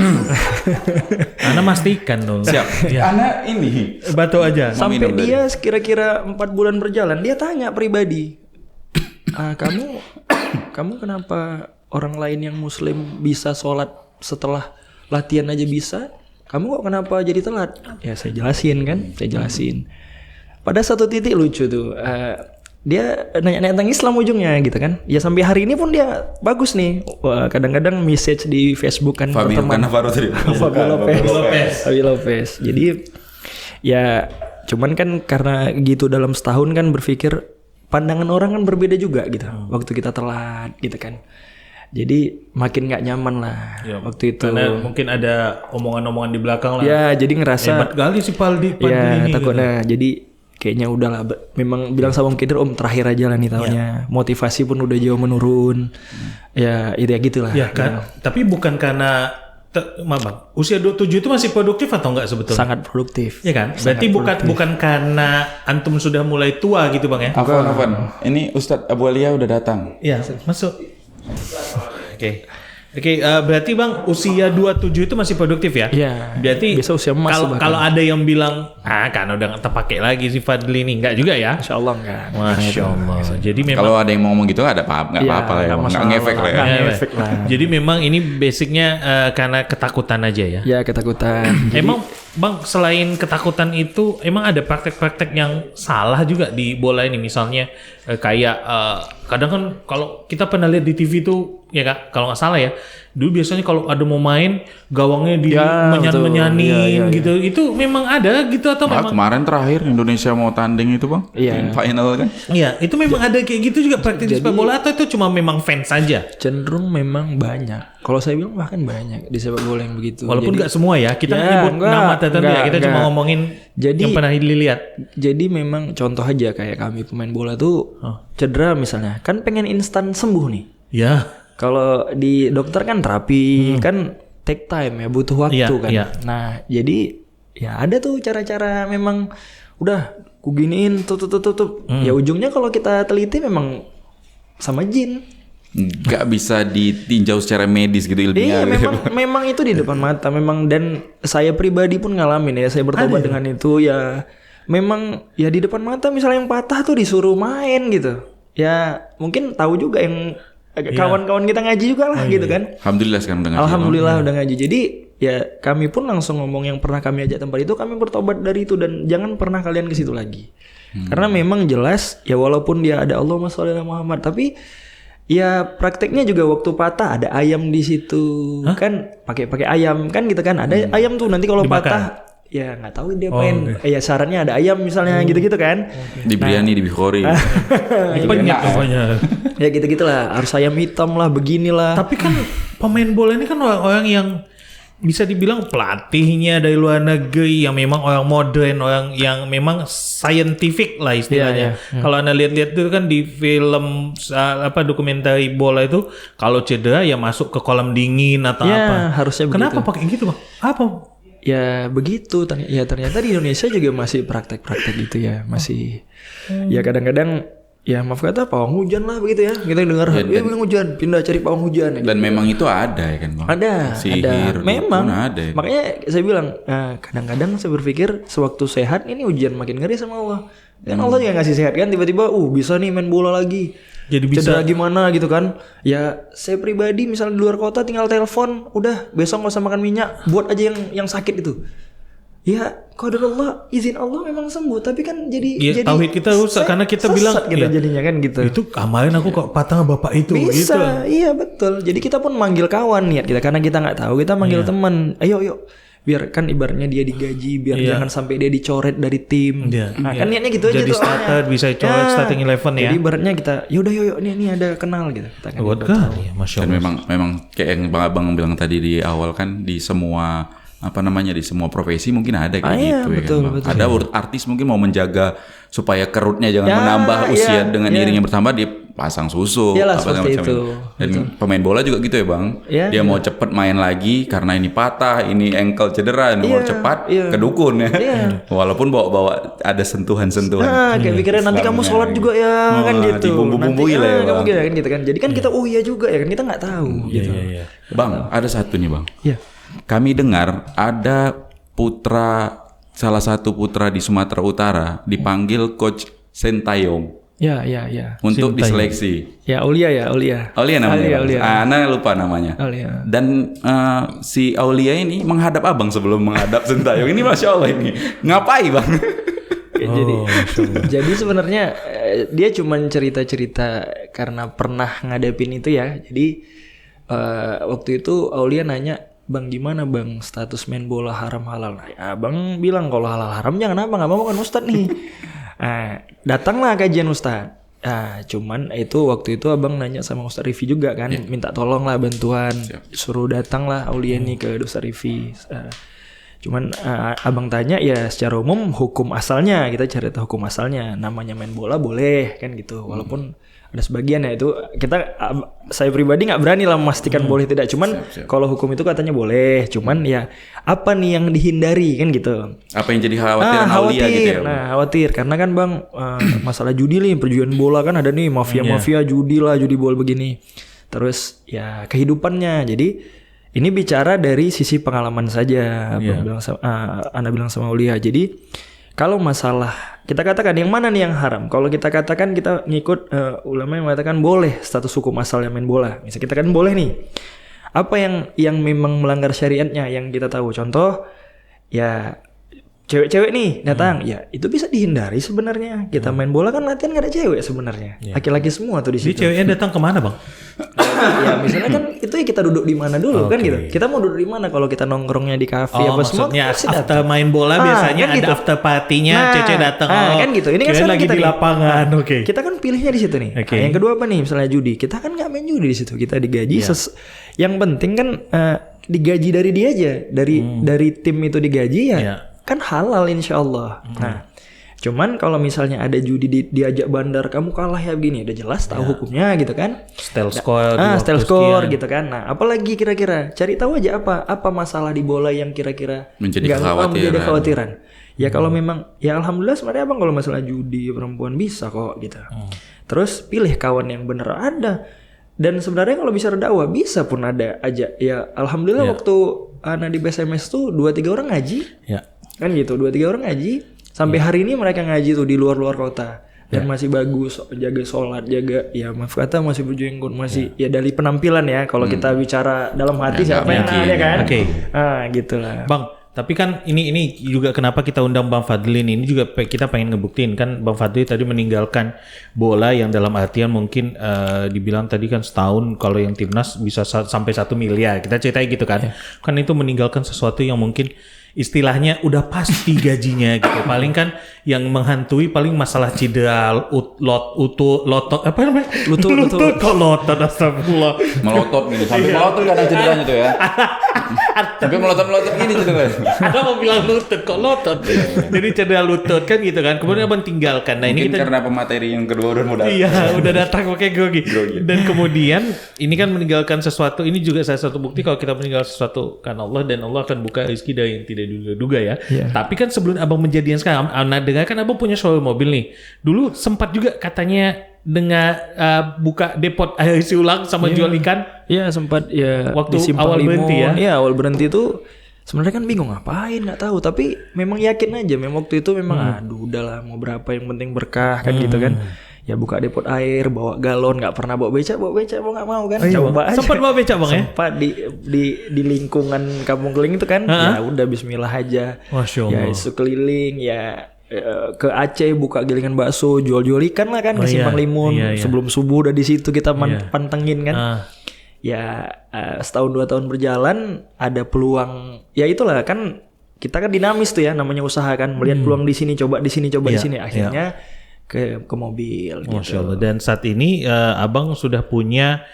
Ana pastikan dong. Siap. Ana ini batu aja. Sampai dia kira-kira 4 bulan berjalan, dia tanya pribadi. Kamu kenapa orang lain yang muslim bisa sholat setelah latihan aja bisa? Kamu kok kenapa jadi telat? Ya saya jelasin kan. Pada satu titik lucu tuh. Dia nanya tentang Islam ujungnya gitu kan. Ya sampai hari ini pun dia bagus nih. Kadang-kadang message di Facebook kan Fabio Cannavaro tadi. Fabio Lopez. Jadi ya cuman kan karena gitu dalam setahun kan berpikir pandangan orang kan berbeda juga gitu. Waktu kita telat gitu kan. Jadi makin gak nyaman lah waktu itu. Karena mungkin ada omongan-omongan di belakang lah. Ya jadi ngerasa hebat kali si Paldi ya, ini. Takutnya gitu. Jadi kayaknya udahlah, memang bilang sama Om Kedir, Om terakhir aja lah nih tahunnya. Motivasi pun udah jauh menurun. Ya itu ya gitulah. Ya kan. Tapi bukan karena Bang, usia 27 itu masih produktif atau enggak sebetulnya? Sangat produktif. Ya kan? Berarti bukan karena antum sudah mulai tua gitu Bang ya? Afwan. Ini Ustadz Abu Alia udah datang. Iya, masuk. Oke, berarti Bang usia 27 itu masih produktif ya? Iya. Berarti bisa usia emas kalau ada yang bilang kan udah nggak terpakai lagi si Fadli ini, enggak juga ya? Masya Allah enggak. Masya Allah. Jadi memang kalau ada yang mau ngomong gitu nggak apa-apa lah ya, nggak ngefek lah ya. Jadi memang ini basicnya karena ketakutan aja ya? Ya ketakutan. Emang Bang selain ketakutan itu emang ada praktek-praktek yang salah juga di bola ini, misalnya kayak kadang kan kalau kita pernah lihat di TV itu ya Kak, kalau nggak salah ya, dulu biasanya kalau ada mau main gawangnya di menyanin gitu. Itu memang ada gitu atau memang kemarin terakhir Indonesia mau tanding itu Bang, final kan? Iya, itu memang ada kayak gitu juga praktik di sepak bola atau itu cuma memang fans saja? Cenderung memang banyak. Kalau saya bilang bahkan banyak di sepak bola yang begitu. Walaupun nggak semua ya, kita nyebut nama tertentu ya, kita cuma ngomongin yang pernah dilihat. Jadi memang contoh aja kayak kami pemain bola tuh cedera misalnya, kan pengen instan sembuh nih. Ya. Kalau di dokter kan terapi kan take time ya, butuh waktu kan. Nah jadi ya ada tuh cara-cara memang udah kuginiin tutup. Ya ujungnya kalau kita teliti memang sama jin. Nggak bisa ditinjau secara medis gitu ilmiah. Iya memang itu di depan mata memang, dan saya pribadi pun ngalamin ya, saya bertobat dengan itu ya. Memang ya di depan mata misalnya yang patah tuh disuruh main gitu. Ya mungkin tahu juga yang kawan-kawan kita ngaji juga lah gitu kan. Alhamdulillah sekarang udah ngaji. Alhamdulillah udah ngaji. Jadi ya kami pun langsung ngomong yang pernah kami ajak tempat itu, kami bertobat dari itu dan jangan pernah kalian ke situ lagi. Karena memang jelas ya walaupun dia ada Allahumma sholli ala Muhammad, tapi ya prakteknya juga waktu patah ada ayam di situ kan, pakai ayam kan gitu kan, ada ayam tuh nanti kalau patah ya nggak tahu dia main ya syaratnya ada ayam misalnya gitu-gitu kan. Di biryani, di bihori. Penyet pokoknya. Ya gitu-gitulah, harus ayam hitam lah, beginilah. Tapi kan pemain bola ini kan orang-orang yang bisa dibilang pelatihnya dari luar negeri yang memang orang modern, orang yang memang scientific lah istilahnya. Kalau Anda lihat-lihat itu kan di film dokumenter bola itu kalau cedera ya masuk ke kolam dingin atau apa. Harusnya begitu. Kenapa pakai gitu, Bang? Apa? Ya begitu. Ya ternyata di Indonesia juga masih praktek-praktek gitu ya, masih. Ya kadang-kadang ya maaf kata pawang hujan lah begitu ya. Kita dengar pawang hujan, pindah cari pawang hujan. Dan memang itu ada ya kan Bang? Ada. Sihir, memang ada. Makanya saya bilang kadang-kadang saya berpikir sewaktu sehat ini ujian makin ngeri sama Allah. Dan Allah juga ngasih sehat kan, tiba-tiba bisa nih main bola lagi. Jadi bisa cedera gimana gitu kan. Ya saya pribadi misalnya di luar kota tinggal telepon, udah besok gak usah makan minyak, buat aja yang sakit itu. Ya qadarullah, izin Allah memang sembuh, tapi kan jadi tauhid kita rusak karena kita bilang kita jadinya kan gitu. Itu kemarin aku kok patah bapak itu bisa, gitu. Iya betul. Jadi kita pun manggil kawan niat kita karena kita nggak tahu, kita manggil teman. Ayo biar kan ibaratnya dia digaji, biar jangan sampai dia dicoret dari tim. Nah kan niatnya gitu aja jadi tuh. Jadi starter bisa coret starting 11 ya. Jadi ibaratnya kita yaudah yuk ini ada kenal gitu. Kita kan ya, Masya Allah. Dan memang kayak yang Bang bilang tadi di awal kan, di semua di semua profesi mungkin ada kayak gitu betul, ya kan, betul. Ada artis mungkin mau menjaga supaya kerutnya jangan menambah usia dengan iringnya bertambah, dia pasang susu seperti itu. Dan pemain bola juga gitu ya Bang, dia mau cepet main lagi karena ini patah, ini ankle cedera, ini mau cepat ke dukun ya. Walaupun bawa ada sentuhan-sentuhan. Kayak pikiran nanti kamu sholat juga ya kan gitu. Dibumbu-bumbui lah ya Bang. Kan gitu kan. Jadi kan kita iya juga ya kan, kita nggak tahu gitu. Bang, ada satu nih Bang. Iya. Kami dengar ada salah satu putra di Sumatera Utara dipanggil Coach Sintayong. Ya. Untuk diseleksi. Ya, Aulia namanya. Aulia. Ana lupa namanya. Aulia. Dan si Aulia ini menghadap Abang sebelum menghadap Sintayong. Ini Masya Allah ini. Ngapain Bang? Jadi sebenarnya dia cuma cerita-cerita karena pernah ngadepin itu ya. Jadi waktu itu Aulia nanya, Bang gimana Bang status main bola haram halal? Nah, ya, Bang bilang kalau halal haram jangan apa, nggak mau kan Ustadz nih. Datanglah kajian Ustadz. Cuman itu waktu itu Abang nanya sama Ustadz Rifi juga kan, minta tolong lah bantuan, suruh datang lah Aulia nih ke Ustadz Rifi. Cuman Abang tanya ya secara umum hukum asalnya, kita cari tahu hukum asalnya, namanya main bola boleh kan gitu, walaupun ada sebagian ya itu saya pribadi nggak berani lah memastikan boleh tidak, cuman kalau hukum itu katanya boleh, cuman ya apa nih yang dihindari kan gitu, apa yang jadi khawatiran Aulia gitu ya. Khawatir karena kan Bang masalah judi nih, perjudian bola kan ada nih mafia judi bola begini, terus ya kehidupannya. Jadi ini bicara dari sisi pengalaman saja. Anda bilang sama Aulia. Jadi kalau masalah kita katakan yang mana nih yang haram? Kalau kita katakan kita ngikut ulama yang mengatakan boleh status hukum asalnya main bola. Misalnya kita kan boleh nih. Apa yang memang melanggar syariatnya yang kita tahu? Contoh ya cewek-cewek nih datang, ya itu bisa dihindari sebenarnya. Kita main bola kan latihan gak ada cewek sebenarnya, laki-laki semua tuh di situ. Jadi ceweknya datang kemana Bang? Ya misalnya kan itu ya kita duduk di mana dulu kan gitu. Kita mau duduk di mana kalau kita nongkrongnya di kafe apa semua? Maksudnya after main bola biasanya kan ada gitu. After party-nya, cewek datang. Kan gitu. Ini kan lagi kita di lapangan. Kita kan pilihnya di situ nih. Yang kedua apa nih? Misalnya judi, kita kan nggak main judi di situ. Kita digaji. Yang penting kan digaji dari dia aja, dari tim itu digaji ya. Kan halal insya Allah. Nah, cuman kalau misalnya ada judi diajak bandar, kamu kalah ya begini, udah jelas tahu hukumnya gitu kan. Style score gitu kan. Nah, apalagi kira-kira cari tahu aja apa masalah di bola yang kira-kira menjadi kekhawatiran. Ya kalau memang ya alhamdulillah sebenarnya Bang kalau masalah judi perempuan bisa kok gitu. Terus pilih kawan yang bener ada. Dan sebenarnya kalau bisa dakwah bisa pun ada aja. Ya alhamdulillah waktu anak di BSMS tuh 2-3 orang ngaji. Kan gitu, 2-3 orang ngaji. Sampai hari ini mereka ngaji tuh di luar-luar kota. Dan masih bagus, jaga sholat, jaga ya maaf kata masih berjenggot, masih ya dari penampilan ya. Kalau kita bicara dalam hati siapa yang ada kan. Gitulah. Bang, tapi kan ini juga kenapa kita undang Bang Fadlin ini juga kita pengen ngebuktiin kan Bang Fadlin tadi meninggalkan bola yang dalam artian mungkin dibilang tadi kan setahun kalau yang timnas bisa sampai 1 miliar. Kita ceritain gitu kan. Kan itu meninggalkan sesuatu yang mungkin istilahnya udah pasti gajinya gitu. Paling kan yang menghantui paling masalah cedera lotot apa namanya? Lutut kok lotot, astagfirullah. Melotot gitu. Sampai melotot kadang cederanya tuh ya. Tapi melotot gini cederanya. Ada mau bilang lutut kok lotot. Jadi cedera lutut kan gitu kan. Kemudian abang tinggalkan. Nah, mungkin ini kita karena pemateri yang kedua udah mau datang. Iya, udah datang pakai grogi. Dan kemudian ini kan meninggalkan sesuatu. Ini juga salah satu bukti kalau kita meninggalkan sesuatu karena Allah, dan Allah akan buka rezeki dari yang tidak duga ya. Yeah. Tapi kan sebelum abang menjadi yang sekarang, Ana dengar kan abang punya showroom mobil nih. Dulu sempat juga katanya dengan buka depot air isi ulang sama jual ikan. Iya, sempat ya. Waktu awal berhenti ya. Iya, awal berhenti itu sebenarnya kan bingung ngapain, nggak tahu. Tapi memang yakin aja. Memang waktu itu memang aduh udahlah mau berapa yang penting berkah kan gitu kan. Ya buka depot air, bawa galon, nggak pernah bawa becak mau nggak mau kan? Coba aja. Sempat bawa becak bang ya? Sempat di lingkungan Kampung Keling itu kan, ya udah Bismillah aja. Masya Allah. Ya isu keliling, ya ke Aceh buka gilingan bakso, jual ikan lah kan ke Simpang Limun. Sebelum subuh udah di situ kita pantengin kan. Ya setahun 2 tahun berjalan ada peluang. Ya itulah kan kita kan dinamis tuh ya namanya usaha kan, melihat peluang di sini coba di sini coba di sini akhirnya. Ke mobil gitu. Masya Allah. Dan saat ini abang sudah punya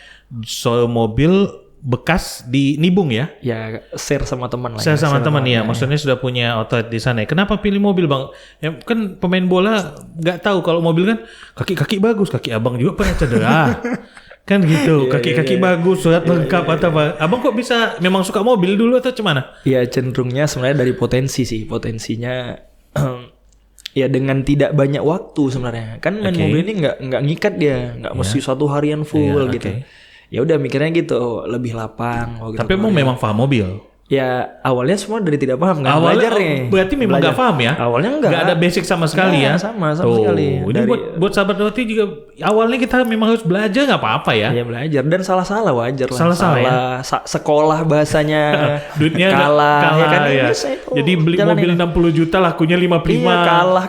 mobil bekas di Nibung ya? Ya share sama teman lah. Share sama teman ya. Maksudnya sudah punya outlet di sana. Kenapa pilih mobil bang? Ya, kan pemain bola nggak tahu kalau mobil kan kaki bagus, kaki abang juga pernah cedera. Kan gitu, kaki bagus, surat lengkap atau apa? Abang kok bisa memang suka mobil dulu atau gimana? Ya cenderungnya sebenarnya dari potensi sih, potensinya. Ya dengan tidak banyak waktu sebenarnya kan main mobil ini nggak ngikat dia, nggak mesti 1 harian full gitu. Ya udah mikirnya gitu lebih lapang. Gitu. Tapi emang memang paham mobil? Ya awalnya semua dari tidak paham kan belajar nih. Berarti memang nggak paham ya? Awalnya nggak ada basic sama sekali ya? Sama sekali. Ini buat sahabat roti juga awalnya kita memang harus belajar nggak apa-apa ya? Iya belajar dan salah wajar lah. Salah ya? Sekolah bahasanya duitnya kalah ya kan ya. Jadi beli mobil 60 juta lakunya 55. Iya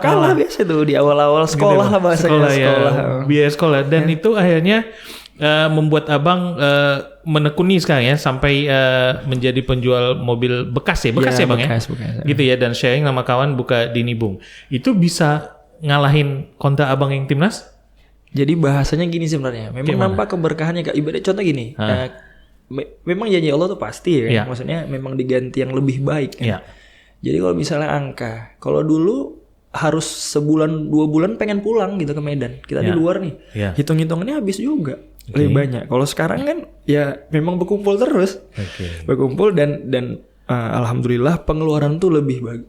kalah biasa tuh di awal-awal sekolah lah bahasanya sekolah. Biaya sekolah dan itu akhirnya membuat abang menekuni sekarang ya sampai menjadi penjual mobil bekas ya bang ya gitu ya, dan sharing sama kawan buka di Nibung. Itu bisa ngalahin kontra abang yang timnas? Jadi bahasanya gini sebenarnya memang nampak keberkahannya kak. Ibarat contoh gini, memang janji Allah tuh pasti ya, maksudnya memang diganti yang lebih baik kan. Jadi kalau misalnya angka, kalau dulu harus sebulan 2 bulan pengen pulang gitu ke Medan, kita di luar nih, hitung-hitungannya habis juga. Lebih banyak. Kalau sekarang kan ya memang berkumpul terus, berkumpul dan alhamdulillah pengeluaran tuh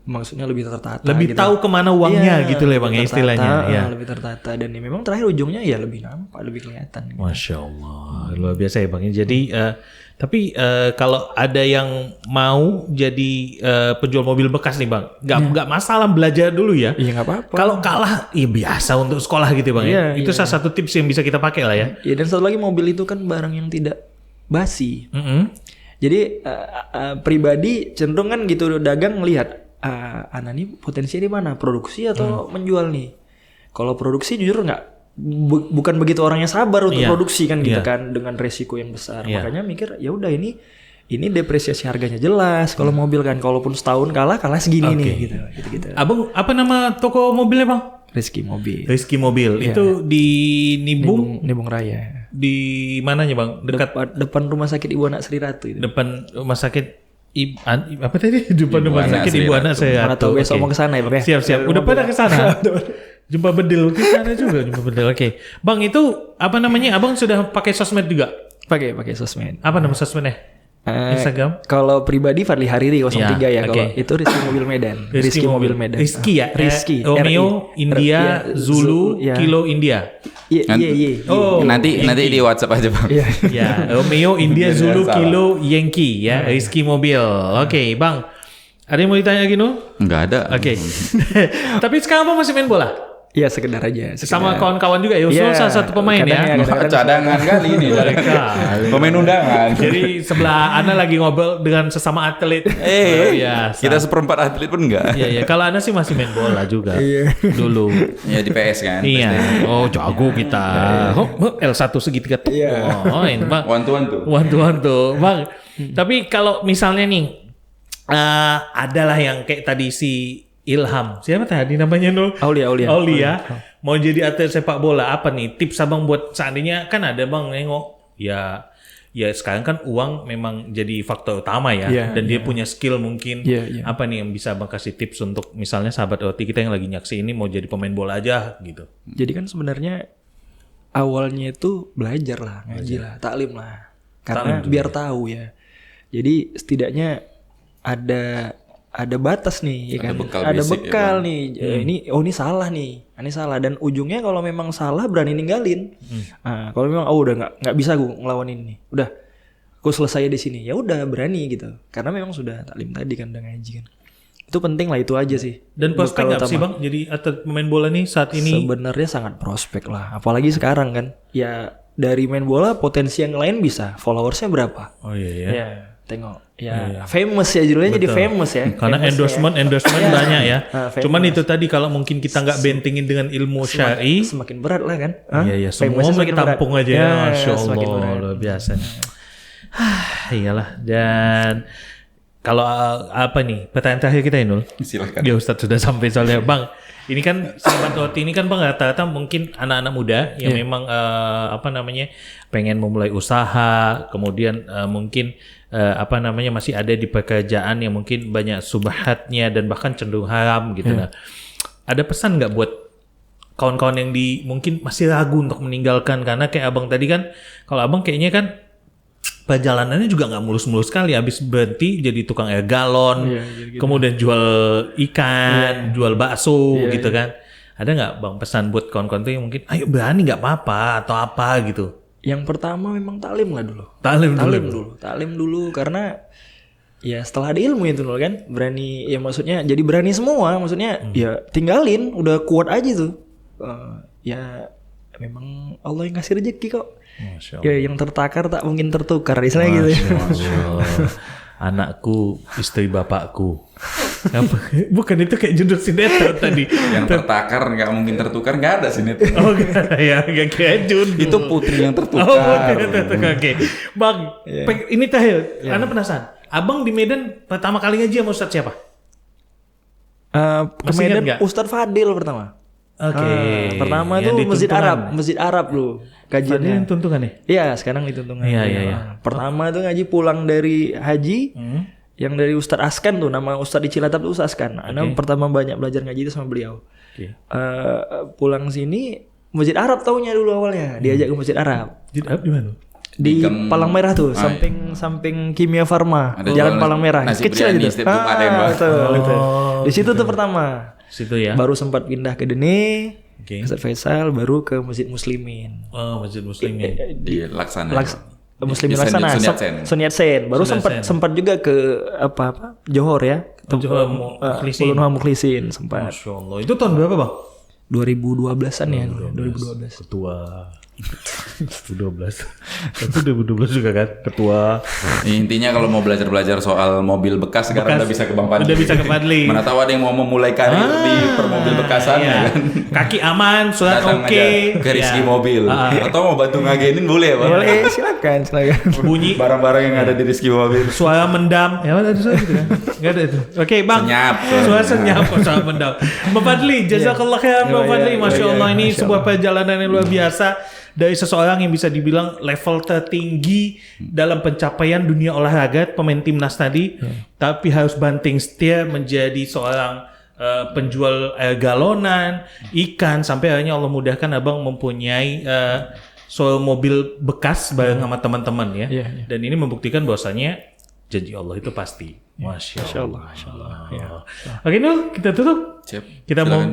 maksudnya lebih tertata. Lebih gitu. Tahu kemana uangnya gitu lah bang istilahnya. Lebih tertata dan memang terakhir ujungnya ya lebih nampak, lebih kelihatan. Gitu. Masya Allah, luar biasa ya bang. Jadi tapi kalau ada yang mau jadi penjual mobil bekas nih bang, nggak masalah belajar dulu ya. Iya nggak apa-apa. Kalau kalah, ya biasa untuk sekolah gitu bang ya. Itu salah satu tips yang bisa kita pakai lah ya. Iya dan satu lagi mobil itu kan barang yang tidak basi. Jadi pribadi cenderung kan gitu dagang ngelihat anak nih potensinya di mana, produksi atau menjual nih. Kalau produksi jujur bukan begitu orangnya sabar untuk produksi kan gitu kan dengan resiko yang besar. Makanya mikir ya udah ini depresiasi harganya jelas. Kalau mobil kan kalaupun setahun kalah segini nih gitu. Abang apa nama toko mobilnya bang? Rizky Mobil. Itu di Nibung Raya. Di mananya bang? Depan rumah sakit Ibu Anak Sri Ratu itu. Depan rumah sakit apa tadi? Depan rumah sakit Ibu Anak Sri Ratu. Mana tahu besok mau ke sana ya, Bang. Siap. Udah pada ke sana. Jumpa bedil ke sana juga, jumpa bedil. Oke. Bang, itu apa namanya? Abang sudah pakai sosmed juga? Pakai sosmed. Apa nama sosmednya? Instagram? Kalau pribadi Fadli Hariri 03 ya. Kalau itu Rizky Mobil Medan. Rizky Mobil Medan. Rizky ya? Rizky. Romeo, India, Zulu, Kilo, India. Iya. Oh, nanti di WhatsApp aja bang. Ya, Romeo, India, Zulu, Kilo, Yankee ya. Rizky Mobil. Oke, bang. Ada yang mau ditanya lagi Nggak ada. Oke. Tapi sekarang abang masih main bola? Iya sekedar aja. Sama kawan-kawan juga ya. Salah satu pemain ya. Cadangan kali ini. Pemain undangan. Jadi sebelah Ana lagi ngobrol dengan sesama atlet. Kita seperempat atlet pun enggak. Iya. Kalau Ana sih masih main bola juga. Dulu. Ya di PS kan. Iya. Oh jago kita. L1 segitiga tuh. Iya. Bang. One to one tuh. Bang. Tapi kalau misalnya nih adalah yang kayak tadi si Ilham, siapa tadi namanya Nul? Aulia. Mau jadi atlet sepak bola, apa nih tips abang buat seandainya kan ada bang nengok ya sekarang kan uang memang jadi faktor utama ya, dan dia punya skill mungkin, apa nih yang bisa abang kasih tips untuk misalnya sahabat Roti kita yang lagi nyaksi ini mau jadi pemain bola aja gitu. Jadi kan sebenarnya awalnya itu belajar lah, ngaji lah, taklim lah, karena biar tahu ya. Jadi setidaknya ada batas nih, ya kan? Ada bekal nih. Ini salah nih, ini salah. Dan ujungnya kalau memang salah berani ninggalin. Nah, kalau memang udah nggak bisa gue ngelawan ini, udah aku selesai di sini. Ya udah berani gitu. Karena memang sudah taklim tadi kan, udah ngaji kan. Itu penting lah, itu aja sih. Dan prospek nggak sih bang? Jadi atlet pemain bola nih saat ini? Sebenarnya sangat prospek lah. Apalagi sekarang kan. Ya dari main bola potensi yang lain bisa. Followersnya berapa? Oh iya ya. Ya tengok. Ya famous ya, judulnya jadi famous ya. Karena famous endorsement banyak ya. Cuman itu tadi kalau mungkin kita nggak bentengin dengan ilmu syar'i, semakin berat lah kan. Iya semua tampung aja ya. Masya Allah, luar biasa. Iyalah. Dan kalau apa nih pertanyaan terakhir kita Nul? Silakan. Ya Ustadz sudah sampai soalnya bang. Ini kan sahabat Roti ini kan bang rata-rata mungkin anak-anak muda yang memang pengen memulai usaha, kemudian mungkin masih ada di pekerjaan yang mungkin banyak subhatnya dan bahkan cenderung haram gitu. Nah, ada pesan nggak buat kawan-kawan yang mungkin masih ragu untuk meninggalkan, karena kayak abang tadi kan, kalau abang kayaknya kan perjalanannya juga nggak mulus-mulus sekali, habis berhenti jadi tukang air galon, kemudian jual ikan, jual bakso gitu kan. Ada nggak bang pesan buat kawan-kawan tuh yang mungkin ayo berani nggak apa-apa atau apa gitu? Yang pertama memang taklim lah dulu. Taklim dulu karena ya setelah ada ilmu itu loh kan, berani ya, maksudnya jadi berani semua, maksudnya ya tinggalin, udah kuat aja tuh. Ya memang Allah yang kasih rezeki kok. Ya yang tertakar tak mungkin tertukar, istilahnya gitu. Anakku, istri bapakku. Bukan itu kayak judul sinetron tadi. Yang tertakar nggak mungkin tertukar, nggak ada sinetron. Oh nggak ya, nggak kayak judul. Itu putri yang tertukar. Oh putri yang tertukar. Oke, bang, ini terakhir. Anda penasaran? Abang di Medan pertama kali ngaji sama Ustadz siapa? Ke Medan Ustadz Fadil pertama. Pertama tuh Masjid Arab lu kajiannya. Yang tuntungan ya? Iya, sekarang di tuntungan. Iya. Pertama tuh ngaji pulang dari haji, yang dari Ustadz Askan tuh, nama Ustadz di Cilacap tuh Ustadz Askan. Pertama banyak belajar ngaji itu sama beliau. Pulang sini Masjid Arab taunya dulu awalnya, diajak ke Masjid Arab. Masjid Arab di mana? Di Palang Merah tuh, samping Kimia Farma, Jalan Palang Merah. Kecil aja tuh. Di situ tuh pertama. Situ ya. Baru sempat pindah ke Dene, Ustadz Faisal, baru ke Masjid Muslimin. Oh, Masjid Muslimin. Di Laksana. Muslimin Laksana. Sunyat Sen. Baru sempat juga ke Johor ya. Johor Mukhlisin sempat. Masya Allah. Itu tahun berapa bang? 2012-an ya. 2012. Ketua 2012. Itu 2012 juga kan ketua. Intinya kalau mau belajar soal mobil bekas sekarang udah bisa ke Bang Fadli. Udah bisa ke Fadli. Mana tahu ada yang mau memulai karir di permobil bekasan ya kan. Kaki aman, surat oke. Ke Rizky Mobil. Atau mau bantu ngagenin boleh ya Bang? Boleh, silakan. Bunyi barang-barang yang ada di Rizky Mobil. Suara mendam. Ya ada suara gitu kan? Enggak ada itu. Oke, Bang. Suara senyap, suara mendam. Bang Fadli, jazakallah khairan Bang Fadli. Masya Allah, ini sebuah perjalanan yang luar biasa. Dari seseorang yang bisa dibilang level tertinggi dalam pencapaian dunia olahraga, pemain timnas tadi, tapi harus banting setir menjadi seorang penjual air galonan, ikan, sampai akhirnya Allah mudahkan abang mempunyai soal mobil bekas bareng sama teman-teman ya. Dan ini membuktikan bahwasanya janji Allah itu pasti. Masya Allah. Ya. Oke Nul, kita tutup. Siap.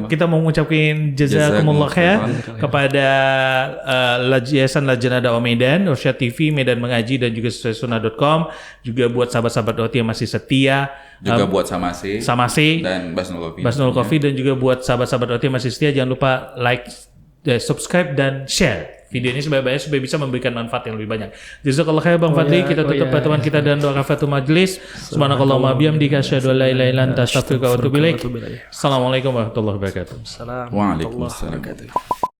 Kita mau mengucapkan jazakumullah khair kepada Yayasan Lajnah Dakwah Medan, Rosyad TV, Medan Mengaji, dan juga sesuaisunah.com. Juga buat sahabat-sahabat Roti yang masih setia. Juga buat Samasi dan Basnul Coffee. Dan juga buat sahabat-sahabat Roti yang masih setia, jangan lupa like, subscribe, dan share video ini sebanyak-banyaknya supaya bisa memberikan manfaat yang lebih banyak. Jazakallah khair Bang Fadli. Kita tutup pertemuan kita dan doa kafatul majlis. Subhanakallahumma bihamdika asyhadu an la ilaha illa anta astaghfiruka wa atubu ilaik. Assalamualaikum warahmatullahi wabarakatuh. Waalaikumsalam.